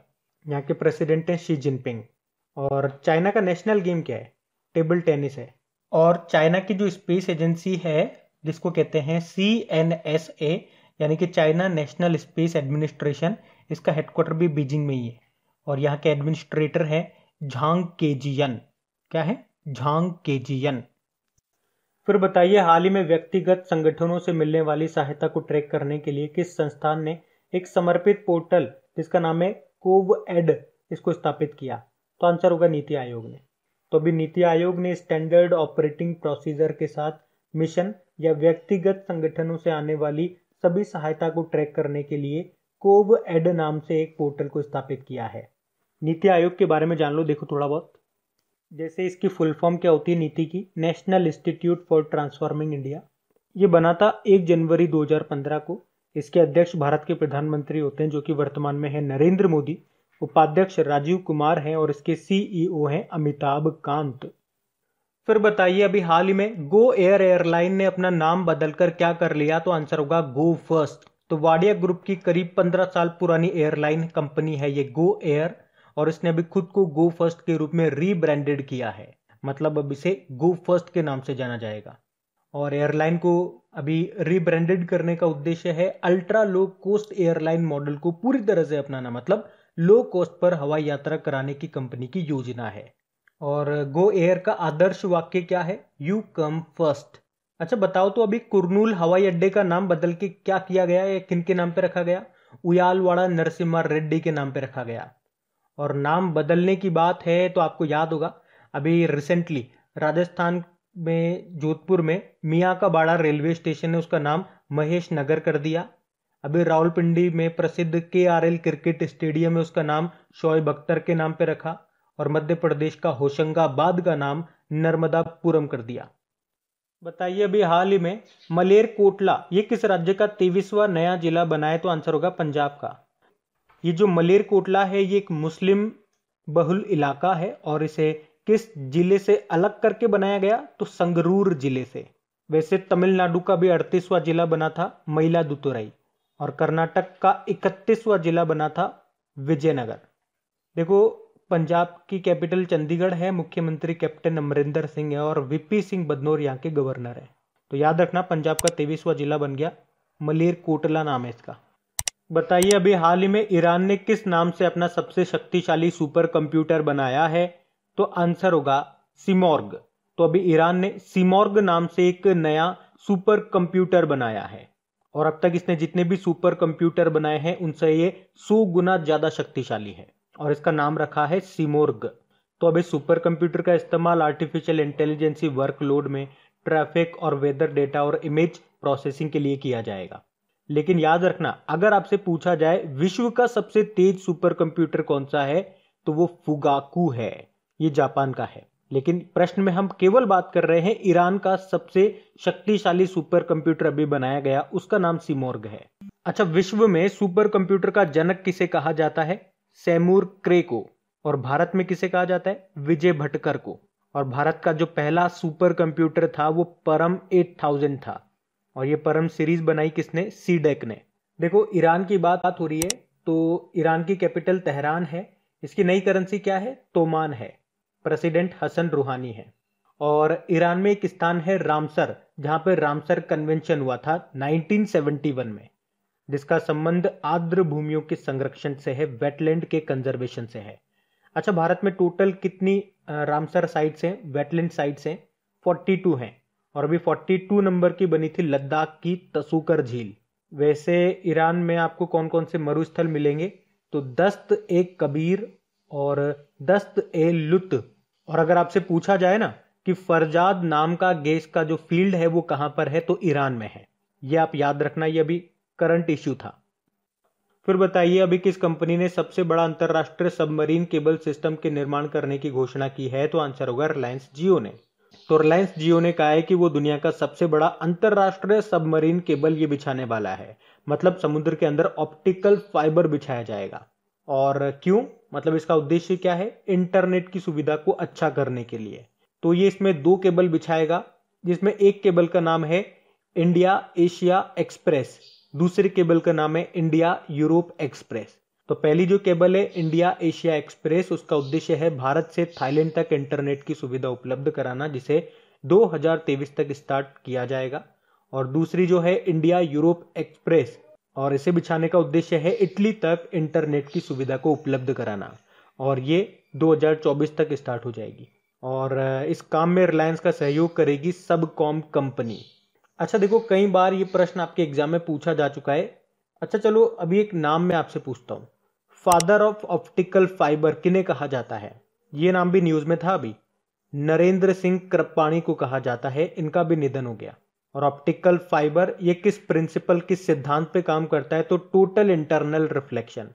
यहाँ के प्रेसिडेंट हैं शी जिनपिंग। और चाइना का नेशनल गेम क्या है? टेबल टेनिस है। और चाइना की जो स्पेस एजेंसी है जिसको कहते हैं CNSA यानी कि चाइना नेशनल स्पेस एडमिनिस्ट्रेशन, इसका हेडक्वार्टर भी बीजिंग में ही है। और यहाँ के एडमिनिस्ट्रेटर हैं झांग केजियन। क्या है? झांग केजियन। फिर बताइए हाल ही में व्यक्तिगत संगठनों से मिलने वाली सहायता को ट्रैक करने के लिए किस संस्थान ने एक समर्पित पोर्टल जिसका नाम है कोवएड इसको स्थापित किया? तो आंसर होगा नीति आयोग ने। तो अभी नीति आयोग ने स्टैंडर्ड ऑपरेटिंग प्रोसीजर के साथ मिशन या व्यक्तिगत संगठनों से आने वाली सभी सहायता को ट्रैक करने के लिए कोवएड नाम से एक पोर्टल को स्थापित किया है। नीति आयोग के बारे में जान लो देखो थोड़ा बहुत। जैसे इसकी फुल फॉर्म क्या होती है नीति की? National institute for transforming India. ये बना था 1 जनवरी 2015 को। इसके अध्यक्ष भारत के प्रधानमंत्री होते हैं जो कि वर्तमान में है नरेंद्र मोदी। उपाध्यक्ष राजीव कुमार हैं और इसके CEO हैं अमिताभ कांत। फिर बताइए अभी हाल ही में गो एयर एयरलाइन ने अपना नाम बदलकर क्या कर लिया? तो आंसर होगा गो फर्स्ट। तो वाडिया ग्रुप की करीब 15 साल पुरानी एयरलाइन कंपनी है ये गो एयर, और इसने अभी खुद को गो फर्स्ट के रूप में रीब्रांडेड किया है। मतलब अब इसे गो फर्स्ट के नाम से जाना जाएगा। और एयरलाइन को अभी रीब्रांडेड करने का उद्देश्य है ultra low coast airline model को पूरी तरह से अपनाना, मतलब लो कॉस्ट पर हवाई यात्रा कराने की कंपनी की योजना है। और गो एयर का आदर्श वाक्य क्या है? You come first. अच्छा बताओ तो अभी कुरनूल हवाई अड्डे का नाम बदल के क्या किया गया है? किन के नाम पे रखा गया? उयालवाड़ा नरसिम्हा रेड्डी के नाम पे रखा गया। और नाम बदलने की बात है तो आपको याद होगा अभी रिसेंटली राजस्थान में जोधपुर में मियाँ का बाड़ा रेलवे स्टेशन है उसका नाम महेश नगर कर दिया। अभी रावलपिंडी में प्रसिद्ध KRL क्रिकेट स्टेडियम है उसका नाम शोएब अख्तर के नाम पे रखा। और मध्य प्रदेश का होशंगाबाद का नाम नर्मदापुरम कर दिया। बताइए अभी हाल ही में मलेरकोटला ये किस राज्य का 23वां नया जिला बना है? तो आंसर होगा पंजाब का। ये जो मलेरकोटला है ये एक मुस्लिम बहुल इलाका है और इसे किस जिले से अलग करके बनाया गया? तो संगरूर जिले से। वैसे तमिलनाडु का भी 38वां जिला बना था मयिलादुतुरई, और कर्नाटक का 31वां जिला बना था विजयनगर। देखो पंजाब की कैपिटल चंडीगढ़ है, मुख्यमंत्री कैप्टन अमरिंदर सिंह है और VP सिंह बदनौर यहाँ के गवर्नर है। तो याद रखना पंजाब का 23वां जिला बन गया, मलेरकोटला नाम है इसका। बताइए अभी हाल ही में ईरान ने किस नाम से अपना सबसे शक्तिशाली सुपर कंप्यूटर बनाया है? तो आंसर होगा सिमॉर्ग। तो अभी ईरान ने सिमॉर्ग नाम से एक नया सुपर कंप्यूटर बनाया है और अब तक इसने जितने भी सुपर कंप्यूटर बनाए हैं उनसे ये 100 गुना ज्यादा शक्तिशाली है और इसका नाम रखा है सिमोर्ग। तो अब इस सुपर कंप्यूटर का इस्तेमाल आर्टिफिशियल इंटेलिजेंसी वर्कलोड में ट्रैफिक और वेदर डेटा और इमेज प्रोसेसिंग के लिए किया जाएगा। लेकिन याद रखना, अगर आपसे पूछा जाए विश्व का सबसे तेज सुपर कंप्यूटर कौन सा है तो वो फुगाकू है, ये जापान का है। लेकिन प्रश्न में हम केवल बात कर रहे हैं ईरान का सबसे शक्तिशाली सुपर कंप्यूटर अभी बनाया गया, उसका नाम सिमोर्ग है। अच्छा, विश्व में सुपर कंप्यूटर का जनक किसे कहा जाता है? सेमूर क्रे को। और भारत में किसे कहा जाता है? विजय भटकर को। और भारत का जो पहला सुपर कंप्यूटर था वो परम 8000 था और ये परम सीरीज बनाई किसने? सीडेक ने। देखो, ईरान की बात हो रही है तो ईरान की कैपिटल तेहरान है। इसकी नई करेंसी क्या है? तोमान है। प्रेसिडेंट हसन रूहानी है। और ईरान में एक स्थान है रामसर, जहां पर रामसर कन्वेंशन हुआ था 1971 में, जिसका संबंध आर्द्र भूमियों के संरक्षण से है, वेटलैंड के कंजर्वेशन से है। अच्छा, भारत में टोटल कितनी रामसर साइट्स हैं, वेटलैंड साइट्स हैं? 42 हैं। और अभी 42 नंबर की बनी थी लद्दाख की तसूकर झील। वैसे ईरान में आपको कौन कौन से मरुस्थल मिलेंगे? तो दस्त ए कबीर और दस्त ए लुत। और अगर आपसे पूछा जाए ना कि फरजाद नाम का गैस का जो फील्ड है वो कहां पर है, तो ईरान में है। ये आप याद रखना, ये अभी करंट इश्यू था। फिर बताइए, अभी किस कंपनी ने सबसे बड़ा अंतरराष्ट्रीय सबमरीन केबल सिस्टम के निर्माण करने की घोषणा की है? तो आंसर होगा रिलायंस जियो ने। तो रिलायंस जियो ने कहा है कि वो दुनिया का सबसे बड़ा अंतरराष्ट्रीय सबमरीन केबल ये बिछाने वाला है। मतलब समुद्र के अंदर ऑप्टिकल फाइबर बिछाया जाएगा। और क्यों? मतलब इसका उद्देश्य क्या है? इंटरनेट की सुविधा को अच्छा करने के लिए। तो ये इसमें 2 केबल बिछाएगा, जिसमें एक केबल का नाम है इंडिया एशिया एक्सप्रेस, दूसरे केबल का नाम है इंडिया यूरोप एक्सप्रेस। तो पहली जो केबल है इंडिया एशिया एक्सप्रेस, उसका उद्देश्य है भारत से थाईलैंड तक इंटरनेट की सुविधा उपलब्ध कराना, जिसे 2023 तक स्टार्ट किया जाएगा। और दूसरी जो है इंडिया यूरोप एक्सप्रेस, और इसे बिछाने का उद्देश्य है इटली तक इंटरनेट की सुविधा को उपलब्ध कराना, और ये 2024 तक स्टार्ट हो जाएगी। और इस काम में रिलायंस का सहयोग करेगी सबकॉम कंपनी। अच्छा देखो, कई बार ये प्रश्न आपके एग्जाम में पूछा जा चुका है। अच्छा चलो, अभी एक नाम मैं आपसे पूछता हूं, फादर ऑफ ऑप्टिकल फाइबर किन्हें कहा जाता है? ये नाम भी न्यूज में था अभी। नरेंद्र सिंह कृपलानी को कहा जाता है, इनका भी निधन हो गया। और ऑप्टिकल फाइबर ये किस प्रिंसिपल, किस सिद्धांत पे काम करता है? तो टोटल इंटरनल रिफ्लेक्शन,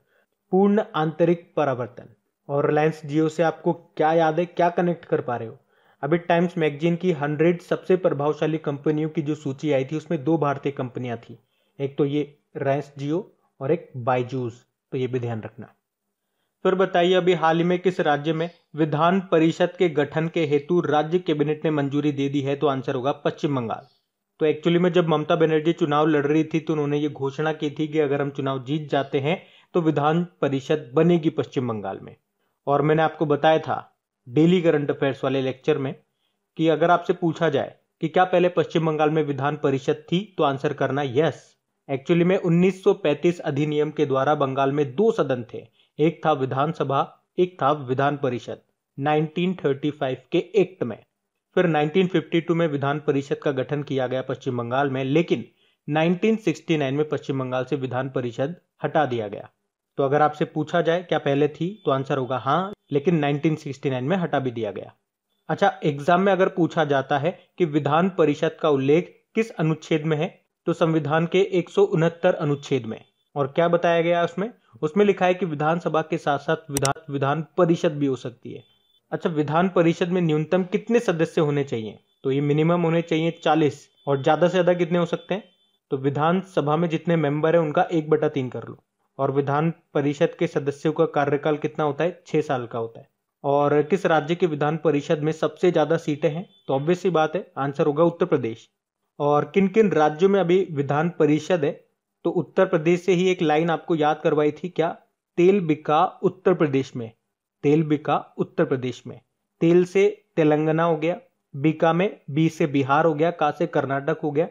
पूर्ण आंतरिक परावर्तन। और रिलायंस जियो से आपको क्या याद है, क्या कनेक्ट कर पा रहे हो? अभी टाइम्स मैगजीन की 100 सबसे प्रभावशाली कंपनियों की जो सूची आई थी उसमें 2 भारतीय कंपनियां थी, एक तो ये रिलायंस जियो और एक बायजूस। तो ये भी ध्यान रखना। फिर बताइए, अभी हाल ही में किस राज्य में विधान परिषद के गठन के हेतु राज्य कैबिनेट ने मंजूरी दे दी है? तो आंसर होगा पश्चिम बंगाल। तो एक्चुअली में जब ममता बनर्जी चुनाव लड़ रही थी तो उन्होंने ये घोषणा की थी कि अगर हम चुनाव जीत जाते हैं तो विधान परिषद बनेगी पश्चिम बंगाल में। और मैंने आपको बताया था डेली करंट अफेयर्स वाले लेक्चर में कि अगर आपसे पूछा जाए कि क्या पहले पश्चिम बंगाल में विधान परिषद थी, तो आंसर करना यस। एक्चुअली में 1935 अधिनियम के द्वारा बंगाल में 2 सदन थे, एक था विधानसभा, एक था विधान परिषद, 1935 के एक्ट में। फिर 1952 में विधान परिषद का गठन किया गया पश्चिम बंगाल में, लेकिन 1969 में पश्चिम बंगाल से विधान परिषद हटा दिया गया। तो अगर आपसे पूछा जाए क्या पहले थी, तो आंसर होगा हाँ, लेकिन 1969 में हटा भी दिया गया। अच्छा, एग्जाम में अगर पूछा जाता है कि विधान परिषद का उल्लेख किस अनुच्छेद में है, तो संविधान के 169 अनुच्छेद में। और क्या बताया गया है उसमें? उसमें लिखा है कि विधानसभा के साथ साथ विधान परिषद भी हो सकती है। अच्छा, विधान परिषद में न्यूनतम कितने सदस्य होने चाहिए? तो ये मिनिमम होने चाहिए 40, और ज्यादा से ज्यादा कितने हो सकते हैं? तो विधानसभा में जितने मेंबर है उनका 1/3 कर लो। और विधान परिषद के सदस्यों का कार्यकाल कितना होता है? 6 साल का होता है। और किस राज्य के विधान परिषद में सबसे ज्यादा सीटें हैं? तो ऑब्वियस सी बात है, आंसर होगा उत्तर प्रदेश। और किन किन राज्यों में अभी विधान परिषद है? तो उत्तर प्रदेश से ही एक लाइन आपको याद करवाई थी, क्या? तेल बिका उत्तर प्रदेश में, तेल बिका उत्तर प्रदेश में। तेल से तेलंगाना हो गया, बिका में बी से बिहार हो गया, का से कर्नाटक हो गया,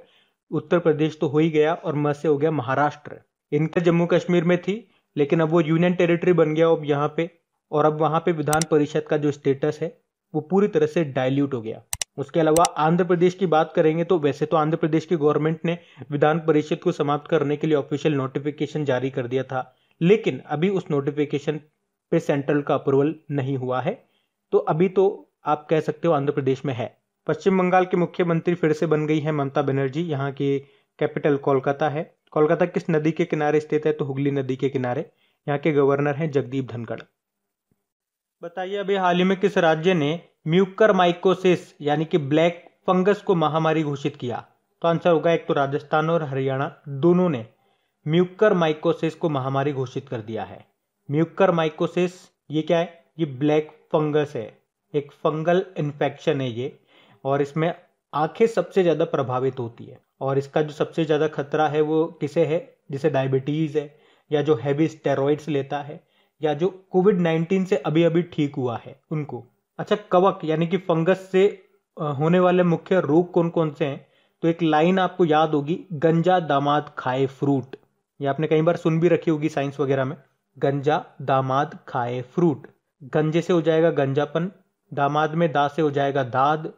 उत्तर प्रदेश तो हो ही गया, और म से हो गया महाराष्ट्र। इनका जम्मू कश्मीर में थी, लेकिन अब वो यूनियन टेरिटरी बन गया अब यहाँ पे। और अब वहां पे विधान परिषद का जो स्टेटस है वो पूरी तरह से डाइल्यूट हो गया। उसके अलावा आंध्र प्रदेश की बात करेंगे तो वैसे तो आंध्र प्रदेश की गवर्नमेंट ने विधान परिषद को समाप्त करने के लिए ऑफिशियल नोटिफिकेशन जारी कर दिया था, लेकिन अभी उस नोटिफिकेशन पे सेंट्रल का अप्रूवल नहीं हुआ है, तो अभी तो आप कह सकते हो आंध्र प्रदेश में है। पश्चिम बंगाल की मुख्यमंत्री फिर से बन गई है ममता बनर्जी। यहाँ की कैपिटल कोलकाता है। कोलकाता किस नदी के किनारे स्थित है? तो हुगली नदी के किनारे। यहाँ के गवर्नर हैं जगदीप धनखड़। बताइए अभी हाल ही में किस राज्य ने म्यूकरमाइकोसिस यानी कि ब्लैक फंगस को महामारी घोषित किया? तो आंसर होगा एक तो राजस्थान और हरियाणा दोनों ने म्यूकरमाइकोसिस को महामारी घोषित कर दिया है। म्यूकरमाइकोसिस ये क्या है? ये ब्लैक फंगस है, एक फंगल इन्फेक्शन है ये, और इसमें आंखें सबसे ज्यादा प्रभावित होती है। और इसका जो सबसे ज्यादा खतरा है वो किसे है? जिसे डायबिटीज है, या जो हैवी स्टेरॉइड्स लेता है, या जो कोविड-19 से अभी अभी ठीक हुआ है उनको। अच्छा, कवक यानी कि फंगस से होने वाले मुख्य रोग कौन कौन से हैं? तो एक लाइन आपको याद होगी, गंजा दामाद खाए फ्रूट। ये आपने कई बार सुन भी रखी होगी साइंस वगैरह में। गंजा दामाद खाए फ्रूट। गंजे से हो जाएगा गंजापन, दामाद में दा से हो जाएगा दाद,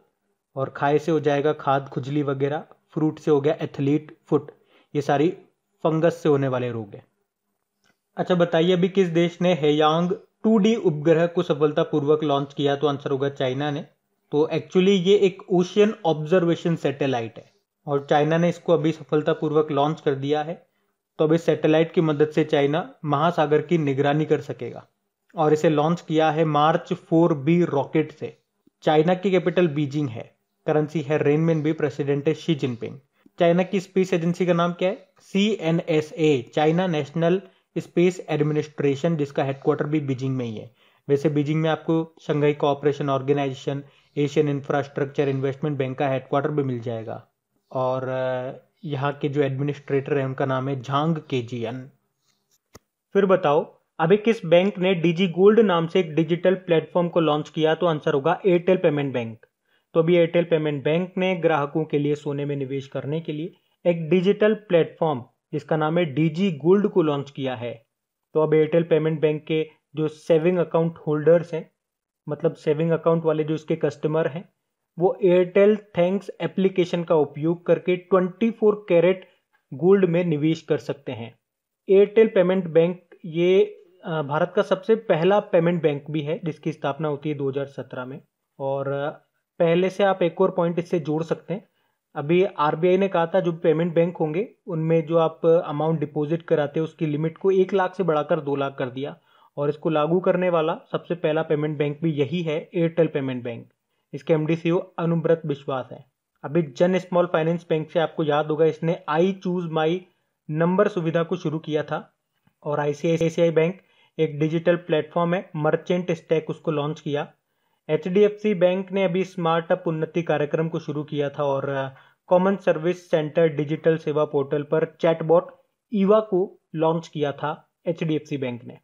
और खाए से हो जाएगा खाद खुजली वगैरह, फ्रूट से हो गया एथलीट फुट। ये सारी फंगस से होने वाले रोग हैं। अच्छा बताइए अभी किस देश ने हेयांग 2D उपग्रह को सफलतापूर्वक लॉन्च किया? तो आंसर होगा चाइना ने। तो एक्चुअली ये एक ओशियन ऑब्जर्वेशन सैटेलाइट है और चाइना ने इसको अभी सफलतापूर्वक लॉन्च कर दिया है। तो अभी सैटेलाइट की मदद से चाइना महासागर की निगरानी कर सकेगा, और इसे लॉन्च किया है मार्च 4B रॉकेट से। चाइना की कैपिटल बीजिंग है, करेंसी है रेनमिनबी, प्रेसिडेंट है शी जिनपिंग। चाइना की स्पेस एजेंसी का नाम क्या है? CNSA, China National Space Administration, जिसका हेडक्वार्टर भी बीजिंग में ही है। वैसे बीजिंग में आपको Shanghai Cooperation Organization, Asian Infrastructure Investment Bank का हेडक्वार्टर भी मिल जाएगा। और यहाँ के जो एडमिनिस्ट्रेटर है उनका नाम है झांग केजियन। फिर बताओ अभी किस बैंक ने डीजी गोल्ड नाम से एक डिजिटल प्लेटफॉर्म को लॉन्च किया? तो आंसर होगा एयरटेल पेमेंट बैंक। तो अभी एयरटेल पेमेंट बैंक ने ग्राहकों के लिए सोने में निवेश करने के लिए एक डिजिटल प्लेटफॉर्म जिसका नाम है डीजी गोल्ड को लॉन्च किया है। तो अब एयरटेल पेमेंट बैंक के जो सेविंग अकाउंट होल्डर्स हैं, मतलब सेविंग अकाउंट वाले जो इसके कस्टमर हैं, वो एयरटेल थैंक्स एप्लीकेशन का उपयोग करके 24 कैरेट गोल्ड में निवेश कर सकते हैं। एयरटेल पेमेंट बैंक ये भारत का सबसे पहला पेमेंट बैंक भी है जिसकी स्थापना होती है 2017 में। और पहले से आप एक और पॉइंट इससे जोड़ सकते हैं, अभी आरबीआई ने कहा था जो पेमेंट बैंक होंगे उनमें जो आप अमाउंट डिपॉजिट कराते हैं उसकी लिमिट को 1 लाख से बढ़ाकर 2 लाख कर दिया, और इसको लागू करने वाला सबसे पहला पेमेंट बैंक भी यही है, एयरटेल पेमेंट बैंक। इसके एमडी सीईओ अनुब्रत विश्वास है। अभी जन स्मॉल फाइनेंस बैंक से आपको याद होगा इसने आई चूज माई नंबर सुविधा को शुरू किया था। और आईसीआईसीआई बैंक एक डिजिटल प्लेटफॉर्म है, मर्चेंट स्टैक, उसको लॉन्च किया। एचडीएफसी बैंक ने अभी स्मार्ट अप उन्नति कार्यक्रम को शुरू किया था, और कॉमन सर्विस सेंटर डिजिटल सेवा पोर्टल पर चैटबॉट ईवा को लॉन्च किया था एचडीएफसी बैंक ने।